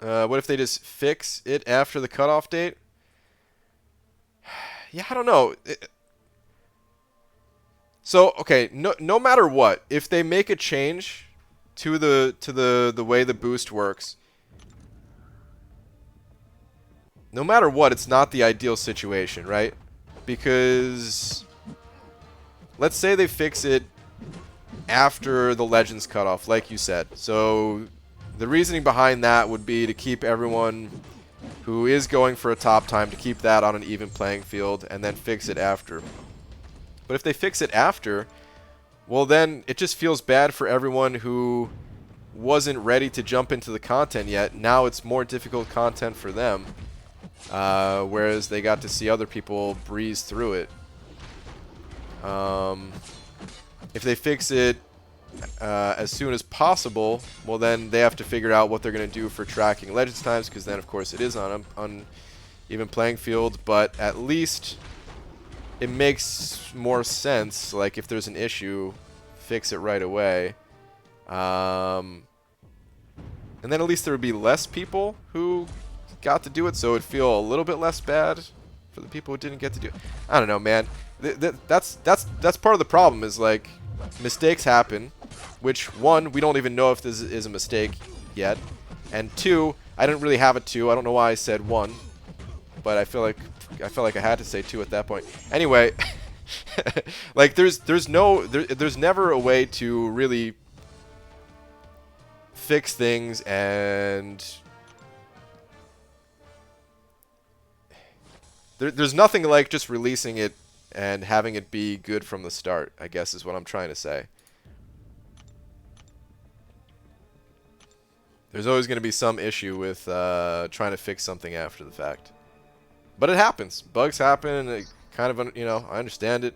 What if they just fix it after the cutoff date? Yeah, I don't know. So, okay, no matter what, if they make a change to the way the boost works, no matter what, it's not the ideal situation, right? Because let's say they fix it after the Legends cutoff, like you said. So the reasoning behind that would be to keep everyone who is going for a top time, to keep that on an even playing field, and then fix it after. But if they fix it after, well then it just feels bad for everyone who wasn't ready to jump into the content yet. Now it's more difficult content for them, whereas they got to see other people breeze through it. If they fix it as soon as possible, well then they have to figure out what they're going to do for tracking Legends times, because then of course it is on even playing field, but at least it makes more sense. Like if there's an issue, fix it right away. And then at least there would be less people who got to do it, so it would feel a little bit less bad for the people who didn't get to do it. I don't know, man. That's part of the problem, is like mistakes happen, which one, we don't even know if this is a mistake yet, and two, I didn't really have a two. I don't know why I said one, but I felt like I had to say two at that point. Anyway, like there's never a way to really fix things, and there's nothing like just releasing it and having it be good from the start, I guess is what I'm trying to say. There's always going to be some issue with trying to fix something after the fact. But it happens. Bugs happen, and it kind of, you know, I understand it.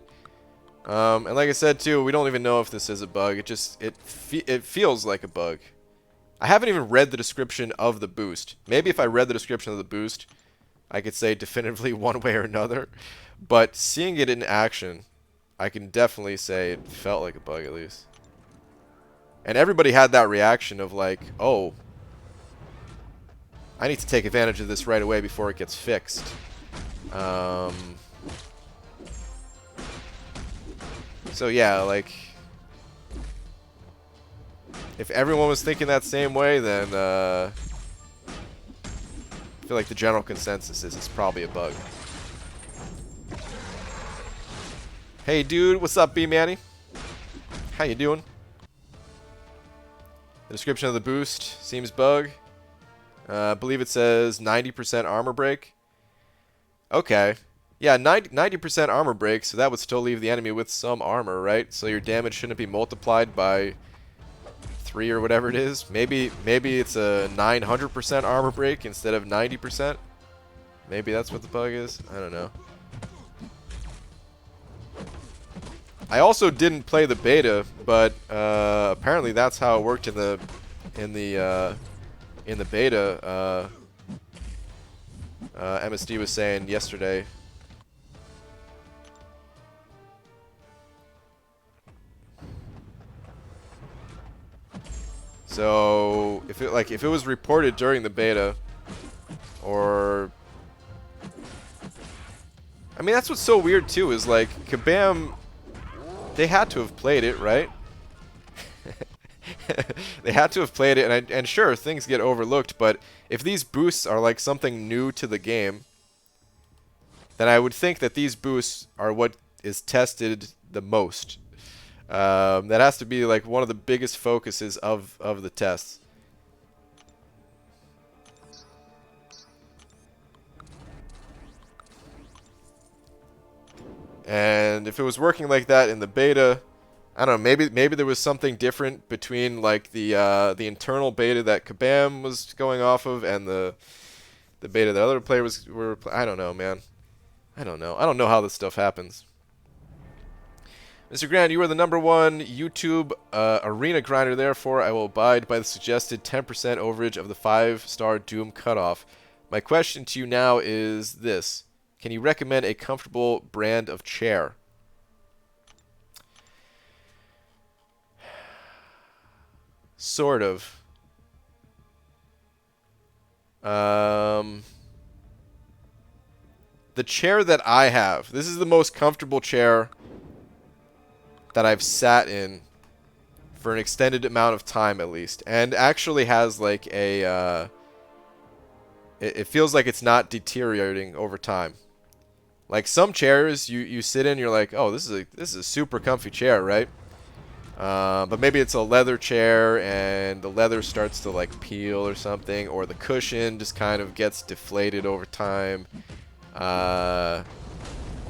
And like I said too, we don't even know if this is a bug. It feels like a bug. I haven't even read the description of the boost. Maybe if I read the description of the boost, I could say definitively one way or another. But seeing it in action, I can definitely say it felt like a bug at least. And everybody had that reaction of like, oh, I need to take advantage of this right away before it gets fixed. So yeah, like, if everyone was thinking that same way, then I feel like the general consensus is it's probably a bug. Hey dude, what's up, B-Manny? How you doing? The description of the boost seems bug. I believe it says 90% armor break. Okay. Yeah, 90% armor break, so that would still leave the enemy with some armor, right? So your damage shouldn't be multiplied by 3 or whatever it is. Maybe it's a 900% armor break instead of 90%. Maybe that's what the bug is. I don't know. I also didn't play the beta, but apparently that's how it worked in the beta. MSD was saying yesterday. So if it was reported during the beta, or I mean, that's what's so weird too, is like Kabam, they had to have played it, right? They had to have played it, and sure, things get overlooked, but if these boosts are like something new to the game, then I would think that these boosts are what is tested the most. That has to be like one of the biggest focuses of the tests. And if it was working like that in the beta, I don't know. Maybe there was something different between like the internal beta that Kabam was going off of and the beta that other players were. I don't know, man. I don't know. I don't know how this stuff happens. Mr. Grant, you are the #1 YouTube arena grinder. Therefore, I will abide by the suggested 10% overage of the 5-star Doom cutoff. My question to you now is this: can you recommend a comfortable brand of chair? Sort of. The chair that I have, this is the most comfortable chair that I've sat in for an extended amount of time at least, and actually has like a it feels like it's not deteriorating over time. Like some chairs you sit in, you're like, oh, this is a super comfy chair, right? But maybe it's a leather chair and the leather starts to like peel or something, or the cushion just kind of gets deflated over time. All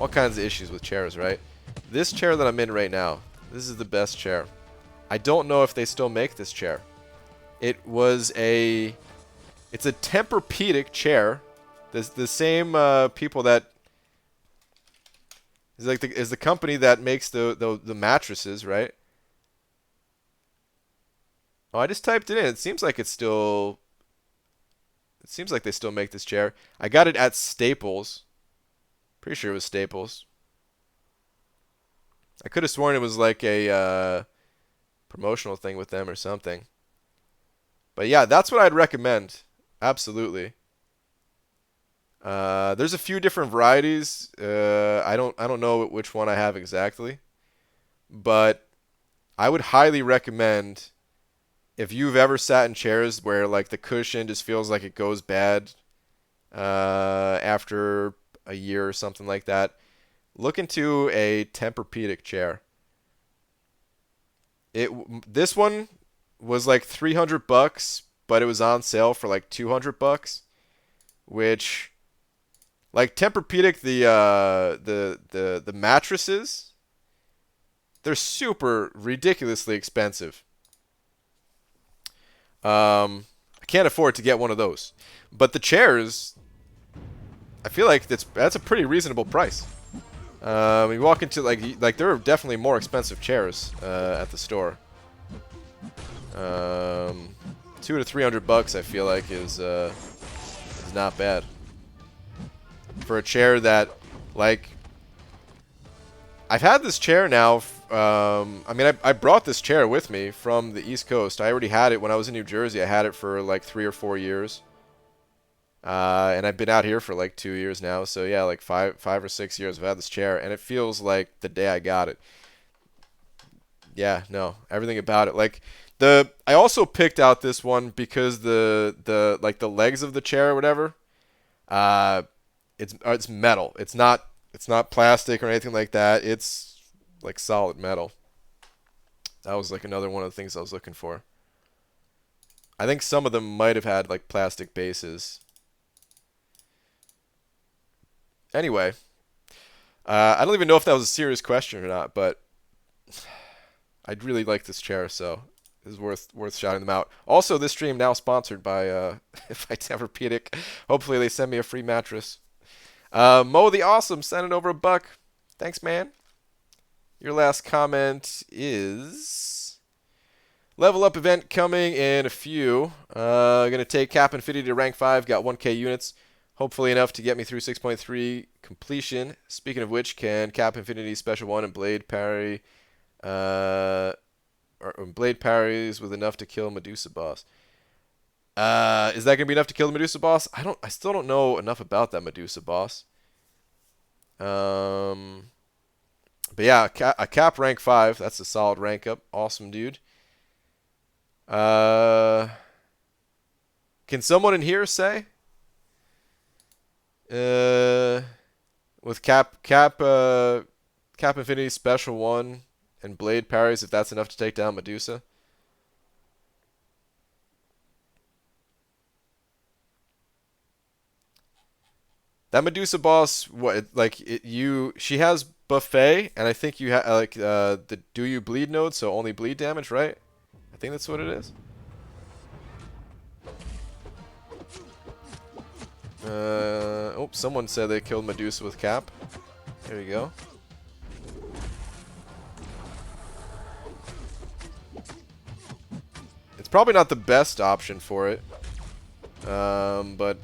kinds of issues with chairs, right? This chair that I'm in right now, this is the best chair. I don't know if they still make this chair. It's a Tempur-Pedic chair. The same people that is the company that makes the mattresses, right? Oh, I just typed it in. It seems like they still make this chair. I got it at Staples. Pretty sure it was Staples. I could have sworn it was like a promotional thing with them or something. But yeah, that's what I'd recommend. Absolutely. There's a few different varieties. I don't know which one I have exactly, but I would highly recommend, if you've ever sat in chairs where like the cushion just feels like it goes bad after a year or something like that, look into a Tempur-Pedic chair. This one was like $300, but it was on sale for like $200, which, like, Tempur-Pedic, the mattresses, they're super ridiculously expensive. I can't afford to get one of those, but the chairs, I feel like that's a pretty reasonable price. You walk into like there are definitely more expensive chairs at the store. $200 to $300 I feel like is not bad for a chair that, like, I've had this chair now. I mean, I brought this chair with me from the East Coast. I already had it when I was in New Jersey. I had it for like 3 or 4 years. And I've been out here for like 2 years now. So yeah, like five or 6 years I've had this chair, and it feels like the day I got it. Yeah, no, everything about it. Like I also picked out this one because the like the legs of the chair or whatever, it's metal. It's not plastic or anything like that. It's like solid metal. That was like another one of the things I was looking for. I think some of them might have had like plastic bases. Anyway, I don't even know if that was a serious question or not, but I'd really like this chair, so it's worth shouting them out. Also, this stream now sponsored by by Tempur-Pedic. Hopefully, they send me a free mattress. Mo the Awesome sending over $1. Thanks, man. Your last comment is level up event coming in a few. Gonna take Cap Infinity to rank 5. Got 1K units. Hopefully enough to get me through 6.3 completion. Speaking of which, can Cap Infinity Special 1 and Blade parry, or Blade parries with enough to kill Medusa boss? Is that gonna be enough to kill the Medusa boss? I still don't know enough about that Medusa boss. But yeah, a Cap rank 5. That's a solid rank up. Awesome, dude. Can someone in here say? With Cap Infinity Special 1 and Blade parries, if that's enough to take down Medusa. That Medusa boss, she has buffet, and I think you have like the do you bleed node, so only bleed damage, right? I think that's what it is. Oh, someone said they killed Medusa with Cap. There you go. It's probably not the best option for it, but you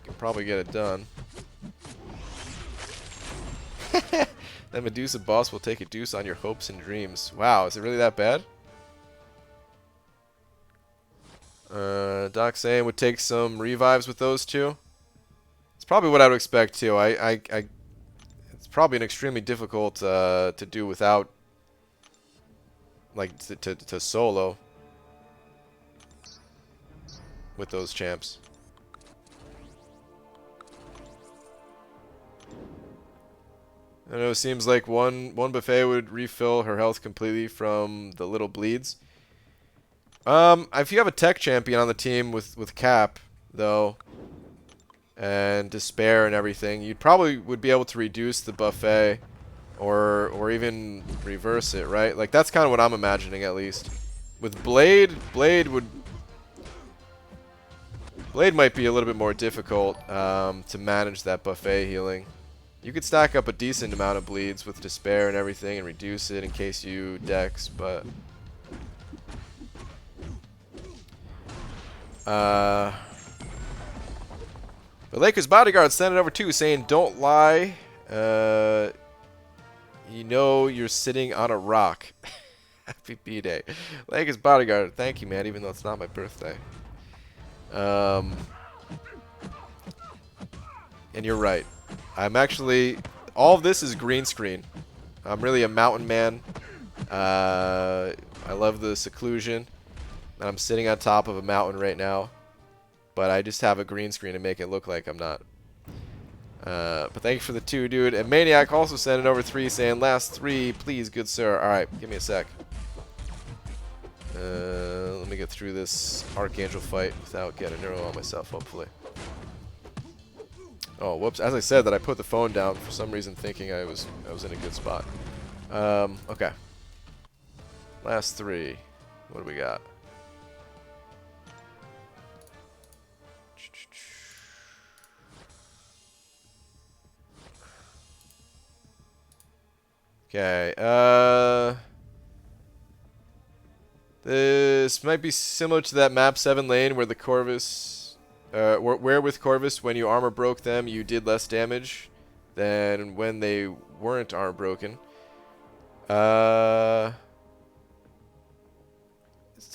can probably get it done. That Medusa boss will take a deuce on your hopes and dreams. Wow, is it really that bad? Doc saying would take some revives with those two. It's probably what I would expect too. It's probably an extremely difficult to do without, like, to solo with those champs. I know it seems like one buffet would refill her health completely from the little bleeds. If you have a tech champion on the team with Cap, though, and Despair and everything, you probably would be able to reduce the buffet or even reverse it, right? Like, that's kind of what I'm imagining, at least. With Blade might be a little bit more difficult to manage that buffet healing. You could stack up a decent amount of bleeds with Despair and everything and reduce it in case you dex, but Lakers Bodyguard sent it over too, saying, "Don't lie. You know you're sitting on a rock." Happy B-Day. Lakers Bodyguard, thank you, man, even though it's not my birthday. And you're right. I'm actually... all of this is green screen. I'm really a mountain man. I love the seclusion. And I'm sitting on top of a mountain right now. But I just have a green screen to make it look like I'm not. But thank you for the 2, dude. And Maniac also sent it over 3, saying, "Last 3, please, good sir." Alright, give me a sec. Let me get through this Archangel fight without getting a neuro on myself, hopefully. Oh, whoops. As I said that, I put the phone down for some reason, thinking I was in a good spot. Okay. Last 3. What do we got? Okay, this might be similar to that map 7 lane where the Corvus, where with Corvus, when you armor broke them, you did less damage than when they weren't armor broken. It's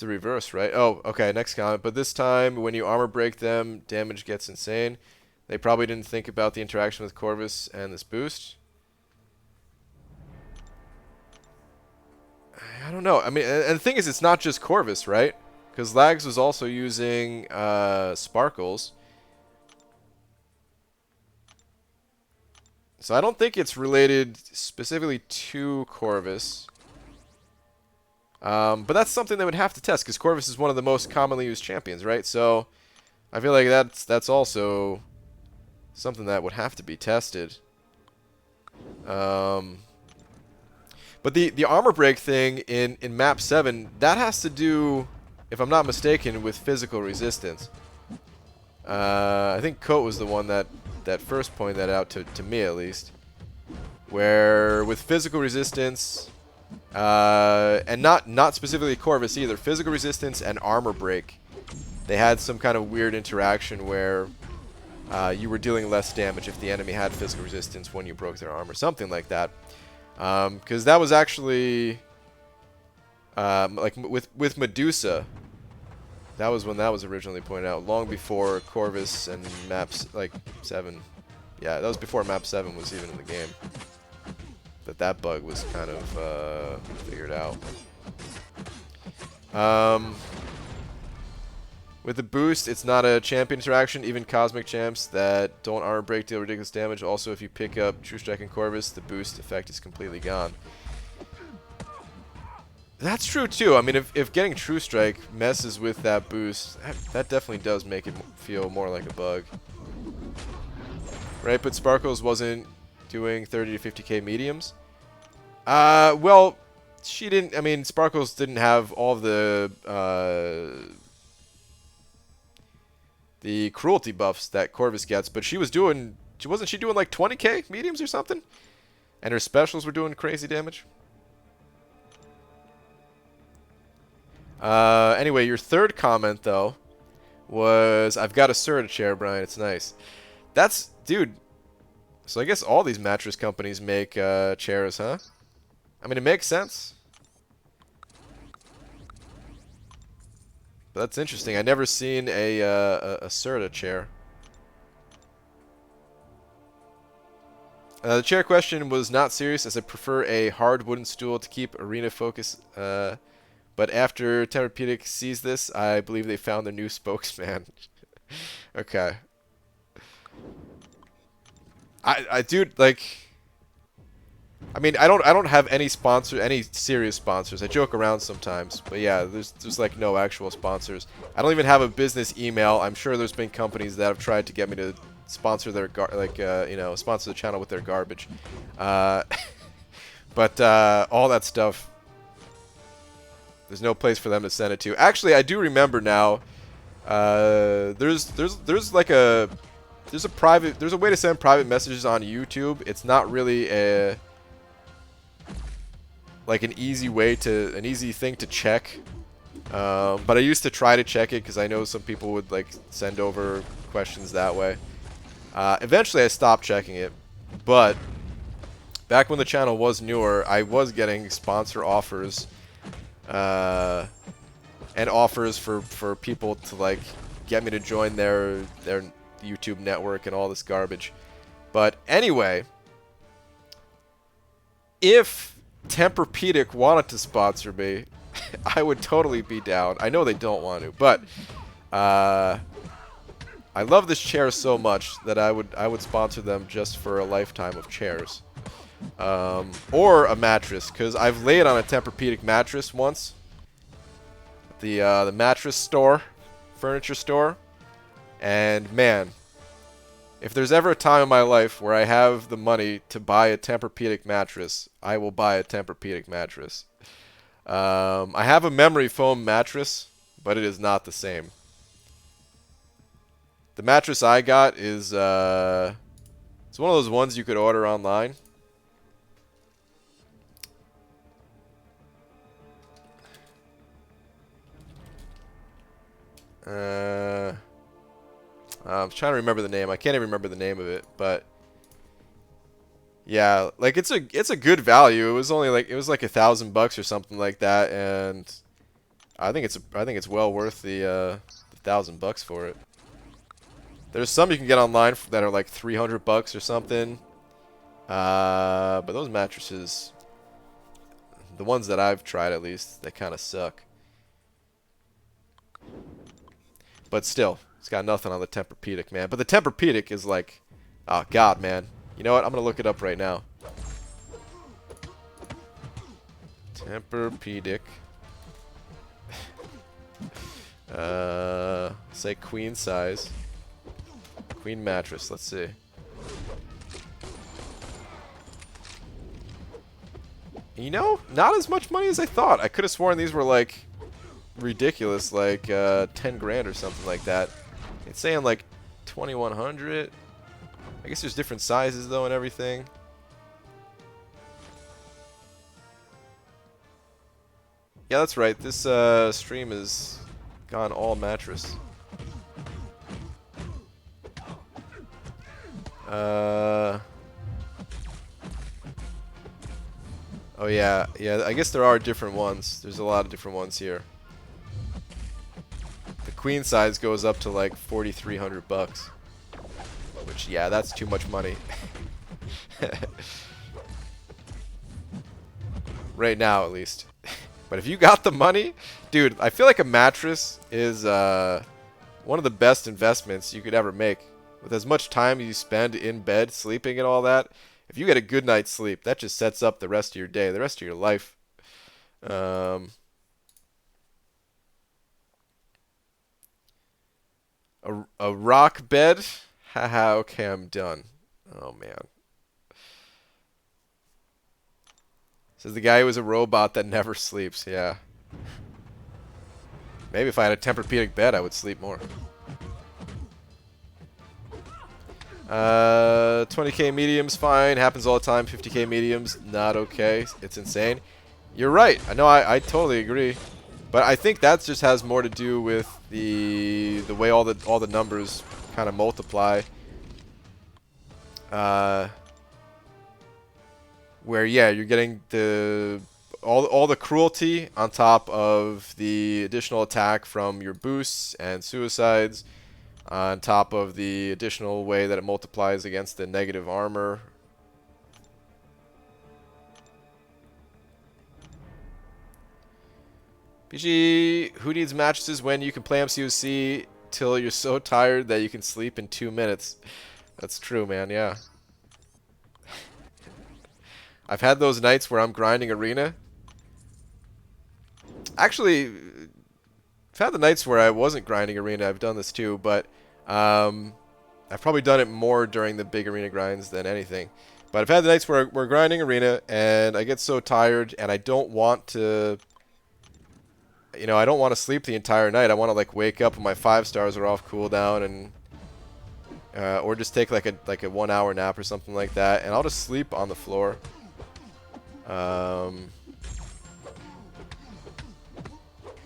the reverse, right? Oh, okay, next comment. But this time, when you armor break them, damage gets insane. They probably didn't think about the interaction with Corvus and this boost. I don't know. I mean, and the thing is, it's not just Corvus, right? Because Lags was also using Sparkles. So I don't think it's related specifically to Corvus. But that's something they would have to test, because Corvus is one of the most commonly used champions, right? So I feel like that's also something that would have to be tested. But the armor break thing in map 7, that has to do, if I'm not mistaken, with physical resistance. I think Coat was the one that first pointed that out to me, at least. Where with physical resistance, and not specifically Corvus either, physical resistance and armor break, they had some kind of weird interaction where you were dealing less damage if the enemy had physical resistance when you broke their armor, something like that. Because that was actually like with Medusa, that was when that was originally pointed out, long before Corvus and maps like 7. Yeah, that was before map 7 was even in the game. That bug was kind of figured out. With the boost, it's not a champion interaction. Even Cosmic champs that don't armor break deal ridiculous damage. Also, if you pick up True Strike and Corvus, the boost effect is completely gone. That's true too. I mean, if getting True Strike messes with that boost, that definitely does make it feel more like a bug. Right, but Sparkles wasn't doing 30 to 50k mediums. Well, she didn't. I mean, Sparkles didn't have all of the cruelty buffs that Corvus gets, but she was doing. Wasn't she doing like 20k mediums or something? And her specials were doing crazy damage. Anyway, your third comment though was, "I've got a Serta chair, Brian. It's nice." That's, dude. So I guess all these mattress companies make chairs, huh? I mean, it makes sense. But that's interesting. I never seen a Serta chair. The chair question was not serious, as I prefer a hard wooden stool to keep arena focus. But after Tempur-Pedic sees this, I believe they found their new spokesman. Okay. Dude, like, I mean, I don't have any serious sponsors. I joke around sometimes, but yeah, there's like no actual sponsors. I don't even have a business email. I'm sure there's been companies that have tried to get me to sponsor their sponsor the channel with their garbage. But all that stuff, there's no place for them to send it to. Actually, I do remember now. There's a way to send private messages on YouTube. It's not really an easy thing to check. But I used to try to check it because I know some people would like send over questions that way. Eventually I stopped checking it, but back when the channel was newer, I was getting sponsor offers, and offers for people to like get me to join their YouTube network and all this garbage. But anyway, if Tempur-Pedic wanted to sponsor me, I would totally be down. I know they don't want to, but I love this chair so much that I would sponsor them just for a lifetime of chairs, or a mattress, because I've laid on a Tempur-Pedic mattress once. The mattress store, furniture store, and man, if there's ever a time in my life where I have the money to buy a Tempur-Pedic mattress, I will buy a Tempur-Pedic mattress. I have a memory foam mattress, but it is not the same. The mattress I got is it's one of those ones you could order online. I'm trying to remember the name. I can't even remember the name of it, but yeah, like it's a good value. It was only like $1,000 or something like that, and I think it's well worth the $1,000 for it. There's some you can get online that are like $300 or something, but those mattresses, the ones that I've tried at least, they kind of suck. But still, it's got nothing on the Tempur-Pedic, man. But the Tempur-Pedic is like, oh god, man. You know what? I'm gonna look it up right now. Tempur-Pedic. Say queen size. Queen mattress. Let's see. You know, not as much money as I thought. I could have sworn these were like ridiculous, like 10 grand or something like that. It's saying like 2,100. I guess there's different sizes though and everything. Yeah, that's right. This stream is gone all mattress. Oh yeah, I guess there are different ones. There's a lot of different ones here. The queen size goes up to like $4,300, which, yeah, that's too much money. Right now, at least. But if you got the money, dude, I feel like a mattress is one of the best investments you could ever make. With as much time you spend in bed sleeping and all that, if you get a good night's sleep, that just sets up the rest of your day, the rest of your life. A rock bed? Haha, okay, I'm done. Oh, man. Says the guy who is a robot that never sleeps. Yeah. Maybe if I had a Tempur-Pedic bed, I would sleep more. 20k mediums, fine. Happens all the time. 50k mediums, not okay. It's insane. You're right. I know. I totally agree. But I think that just has more to do with the way all the numbers kind of multiply. Where yeah, you're getting all the cruelty on top of the additional attack from your boosts and suicides, on top of the additional way that it multiplies against the negative armor. PG, who needs mattresses when you can play MCOC till you're so tired that you can sleep in 2 minutes? That's true, man, yeah. I've had those nights where I'm grinding arena. Actually, I've had the nights where I wasn't grinding arena. I've done this too, but I've probably done it more during the big arena grinds than anything. But I've had the nights where we're grinding arena and I get so tired and I don't want to, you know, I don't want to sleep the entire night. I want to like wake up when my 5 stars are off cooldown and or just take like a 1 hour nap or something like that, and I'll just sleep on the floor.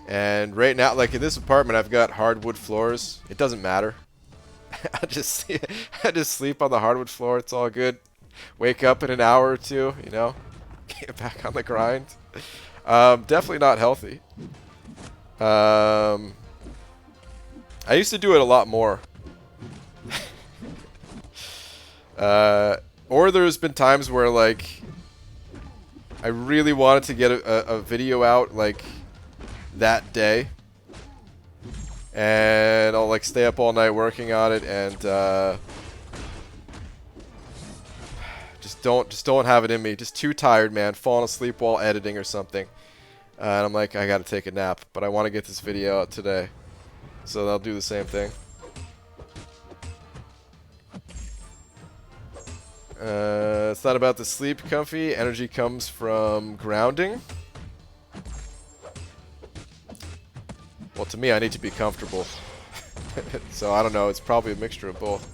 And right now, like in this apartment, I've got hardwood floors. It doesn't matter. I just sleep on the hardwood floor. It's all good. Wake up in an hour or two, you know, get back on the grind. Definitely not healthy. I used to do it a lot more. Or there's been times where like I really wanted to get a video out like that day, and I'll like stay up all night working on it, and just don't have it in me. Just too tired, man. Falling asleep while editing or something, and I'm like, I gotta take a nap, but I want to get this video out today, so I'll do the same thing. It's not about the sleep, comfy. Energy comes from grounding. Well, to me, I need to be comfortable. So, I don't know. It's probably a mixture of both.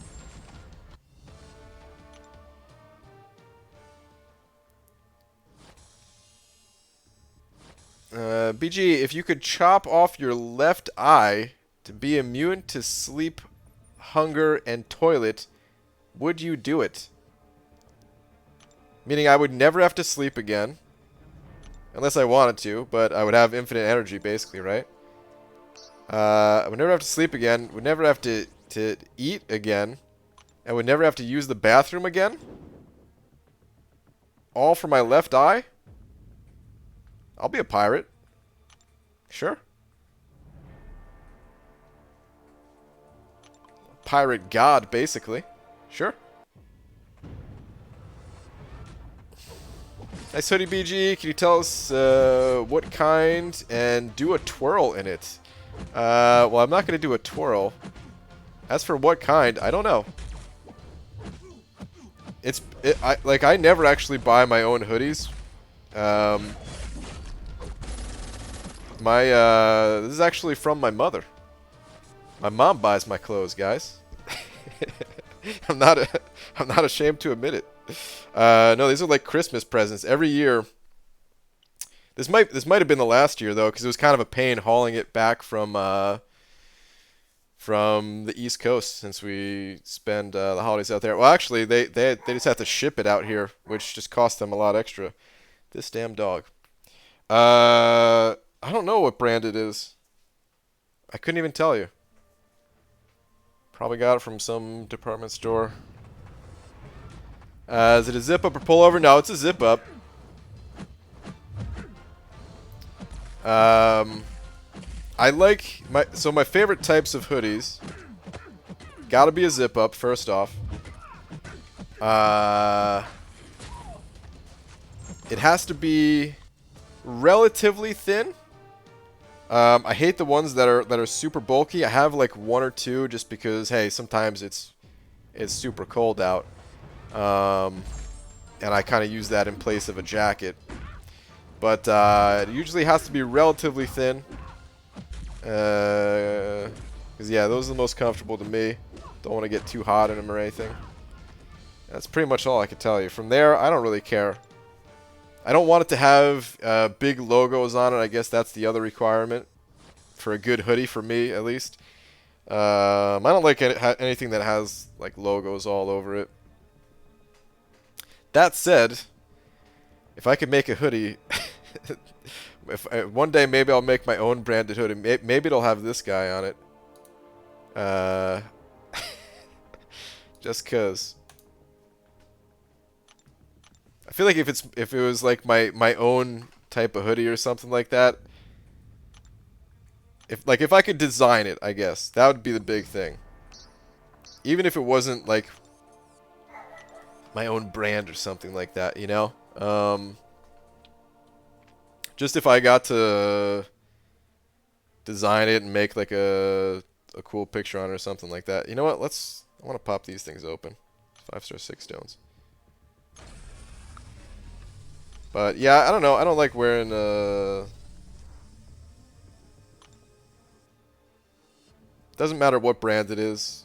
BG, if you could chop off your left eye to be immune to sleep, hunger, and toilet, would you do it? Meaning I would never have to sleep again. Unless I wanted to, but I would have infinite energy, basically, right? I would never have to sleep again. Would never have to eat again. I would never have to use the bathroom again. All for my left eye? I'll be a pirate. Sure. Pirate god, basically. Sure. Nice hoodie, BG. Can you tell us what kind and do a twirl in it? Well, I'm not going to do a twirl. As for what kind, I don't know. I never actually buy my own hoodies. This is actually from my mother. My mom buys my clothes, guys. I'm not ashamed to admit it. No, these are like Christmas presents every year. This might have been the last year though, because it was kind of a pain hauling it back from the East Coast, since we spend the holidays out there. Well, actually, they just have to ship it out here, which just costs them a lot extra. This damn dog. I don't know what brand it is. I couldn't even tell you. Probably got it from some department store. Is it a zip up or pull over? No, it's a zip up. I like my favorite types of hoodies. Gotta be a zip up, first off. It has to be relatively thin. I hate the ones that are super bulky. I have like 1 or 2 just because, hey, sometimes it's super cold out. And I kind of use that in place of a jacket. But it usually has to be relatively thin. Because, yeah, those are the most comfortable to me. Don't want to get too hot in them or anything. That's pretty much all I can tell you. From there, I don't really care. I don't want it to have big logos on it. I guess that's the other requirement for a good hoodie, for me at least. I don't like anything that has like logos all over it. That said, if I could make a hoodie, one day maybe I'll make my own branded hoodie. Maybe it'll have this guy on it. Just 'cause. I feel like if it was like my own type of hoodie or something like that. If I could design it, I guess that would be the big thing. Even if it wasn't like my own brand or something like that, you know. Just if I got to design it and make like a cool picture on it or something like that. You know what? I want to pop these things open. 5-star 6 stones. But yeah, I don't know. I don't like wearing doesn't matter what brand it is.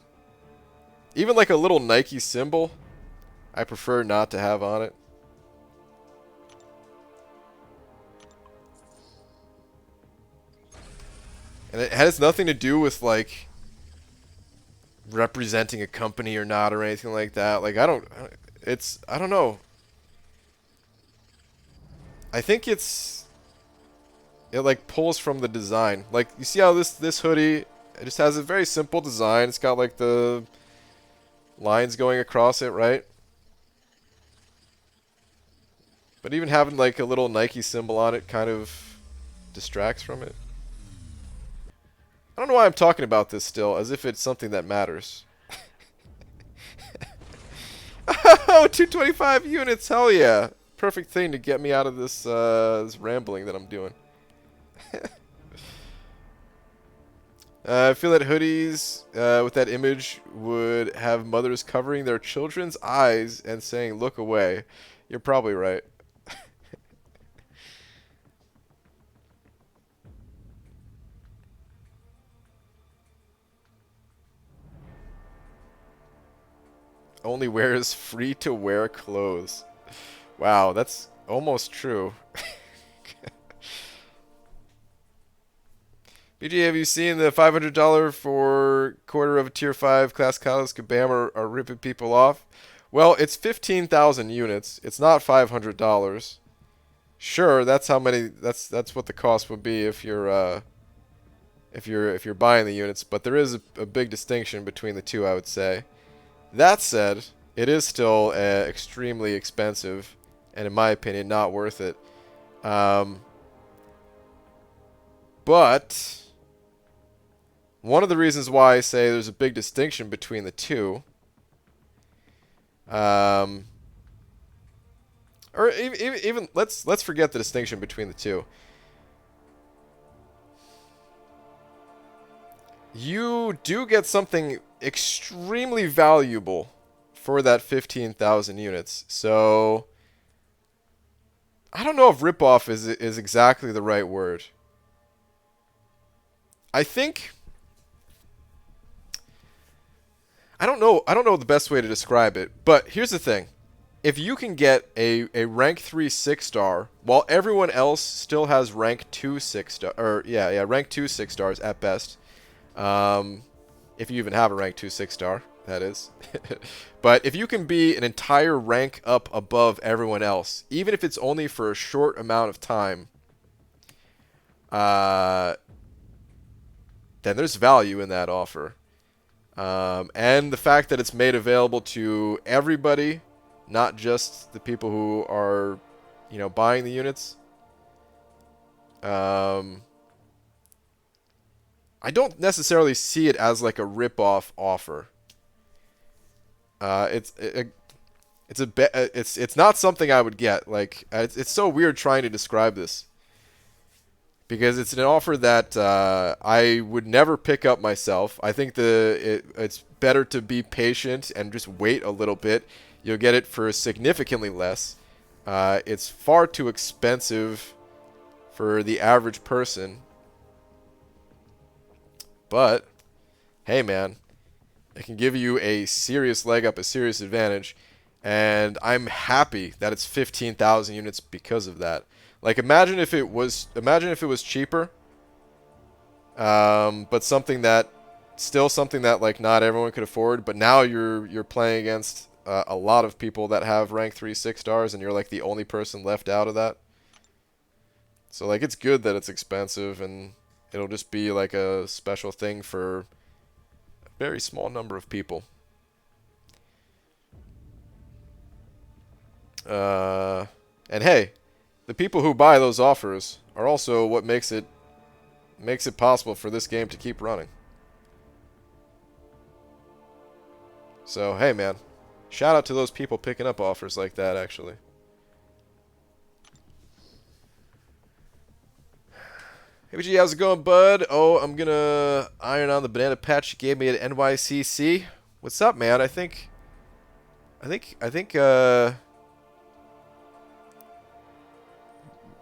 Even like a little Nike symbol, I prefer not to have on it. And it has nothing to do with like representing a company or not or anything like that. Like I don't know. I think it like pulls from the design. Like you see how this hoodie, it just has a very simple design. It's got like the lines going across it, right? But even having like a little Nike symbol on it kind of distracts from it. I don't know why I'm talking about this still, as if it's something that matters. Oh, 225 units, hell yeah. Perfect thing to get me out of this, this rambling that I'm doing. I feel that hoodies with that image would have mothers covering their children's eyes and saying, "Look away." You're probably right. Only wears free-to-wear clothes. Wow, that's almost true. BG, have you seen the $500 for quarter of a tier 5 class Kalos Kabam are ripping people off? Well, it's 15,000 units. It's not $500. Sure, that's how many. That's what the cost would be if you're buying the units. But there is a big distinction between the two, I would say. That said, it is still extremely expensive, and in my opinion, not worth it. But one of the reasons why I say there's a big distinction between the two, or even let's forget the distinction between the two. You do get something extremely valuable for that 15,000 units. So I don't know if ripoff is exactly the right word. I think I don't know the best way to describe it, but here's the thing. If you can get a rank 3 6-star while everyone else still has rank 2 6-star, or rank 2 6-stars at best. If you even have a rank 2 6-star, that is. But if you can be an entire rank up above everyone else, even if it's only for a short amount of time, then there's value in that offer. And the fact that it's made available to everybody, not just the people who are, buying the units. I don't necessarily see it as like a rip-off offer. It's not something I would get. Like it's so weird trying to describe this because it's an offer that I would never pick up myself. I think it's better to be patient and just wait a little bit. You'll get it for significantly less. It's far too expensive for the average person. But, hey man, it can give you a serious leg up, a serious advantage. And I'm happy that it's 15,000 units because of that. Like, imagine if it was cheaper, but something that like not everyone could afford. But now you're playing against a lot of people that have rank 3 6-stars, and you're like the only person left out of that. So like, it's good that it's expensive, and it'll just be like a special thing for a very small number of people. And hey, the people who buy those offers are also what makes it possible for this game to keep running. So hey man, shout out to those people picking up offers like that, actually. Hey BG, how's it going, bud? Oh, I'm gonna iron on the banana patch you gave me at NYCC. What's up, man? I think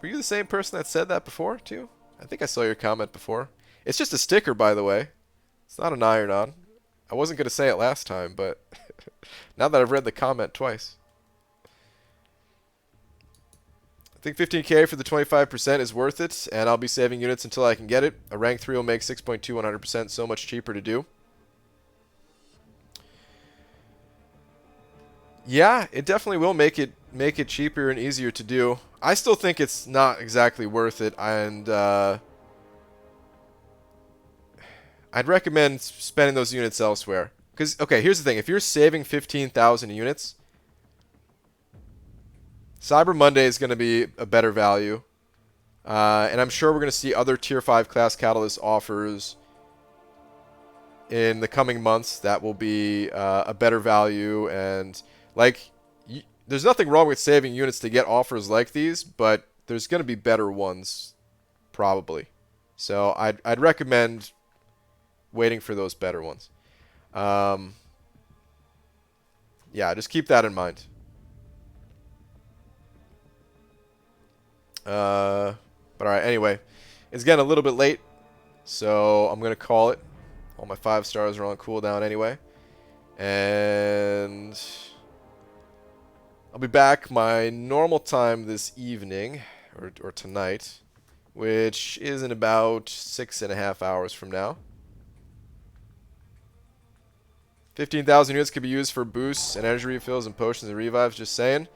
were you the same person that said that before, too? I think I saw your comment before. It's just a sticker, by the way. It's not an iron-on. I wasn't going to say it last time, but now that I've read the comment twice. I think 15k for the 25% is worth it, and I'll be saving units until I can get it. A rank 3 will make 6.2 100% so much cheaper to do. Yeah, it definitely will make it cheaper and easier to do. I still think it's not exactly worth it, and I'd recommend spending those units elsewhere. Because, okay, here's the thing. If you're saving 15,000 units, Cyber Monday is going to be a better value. And I'm sure we're going to see other Tier 5 Class Catalyst offers in the coming months that will be a better value. And, like, there's nothing wrong with saving units to get offers like these, but there's going to be better ones, probably. So I'd recommend waiting for those better ones. Yeah, just keep that in mind. But alright, anyway. It's getting a little bit late, so I'm going to call it. All my 5 stars are on cooldown anyway. And I'll be back my normal time this evening, or tonight, which is in about 6.5 hours from now. 15,000 units could be used for boosts and energy refills and potions and revives, just saying.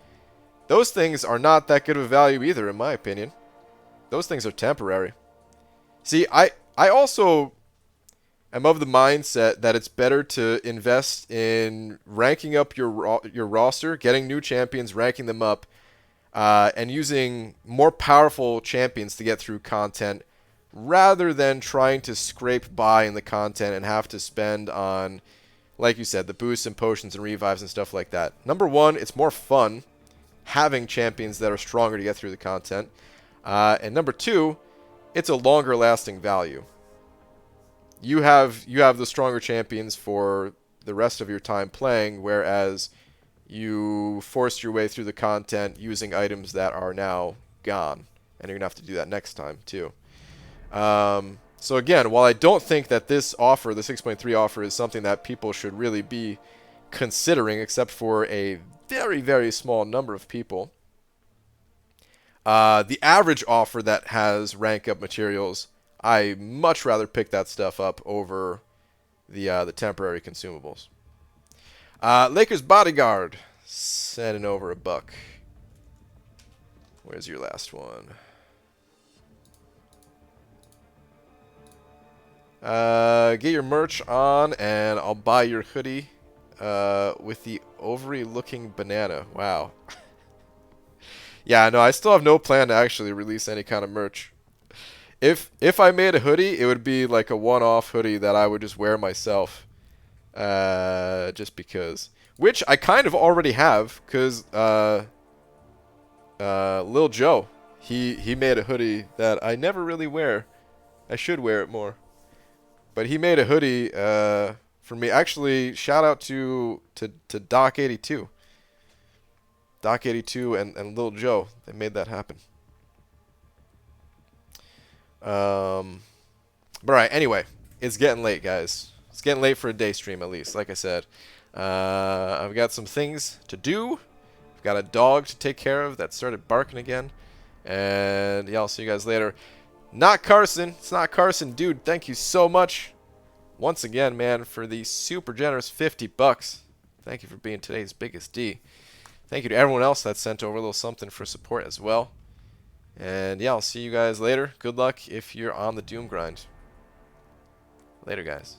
Those things are not that good of a value either, in my opinion. Those things are temporary. See, I also am of the mindset that it's better to invest in ranking up your roster, getting new champions, ranking them up, and using more powerful champions to get through content, rather than trying to scrape by in the content and have to spend on, like you said, the boosts and potions and revives and stuff like that. Number one, it's more fun having champions that are stronger to get through the content. And number two, it's a longer lasting value. You have the stronger champions for the rest of your time playing, whereas you forced your way through the content using items that are now gone. And you're going to have to do that next time, too. So again, while I don't think that this offer, the 6.3 offer, is something that people should really be considering, except for a very, very small number of people, the average offer that has rank up materials, I much rather pick that stuff up over the temporary consumables. Lakers Bodyguard, sending over $1. Where's your last one? Get your merch on, and I'll buy your hoodie with the ovary-looking banana. Wow. Yeah, no, I still have no plan to actually release any kind of merch. If I made a hoodie, it would be like a one-off hoodie that I would just wear myself. Just because. Which I kind of already have, because Lil Joe, he made a hoodie that I never really wear. I should wear it more. But he made a hoodie for me. Actually, shout out to Doc82. Doc82 and Lil Joe. They made that happen. But alright, anyway, it's getting late, guys. It's getting late for a day stream, at least, like I said. I've got some things to do. I've got a dog to take care of that started barking again. And yeah, I'll see you guys later. Not Carson. It's not Carson. Dude, thank you so much once again, man, for the super generous 50 bucks. Thank you for being today's biggest D. Thank you to everyone else that sent over a little something for support as well. And yeah, I'll see you guys later. Good luck if you're on the Doom grind. Later, guys.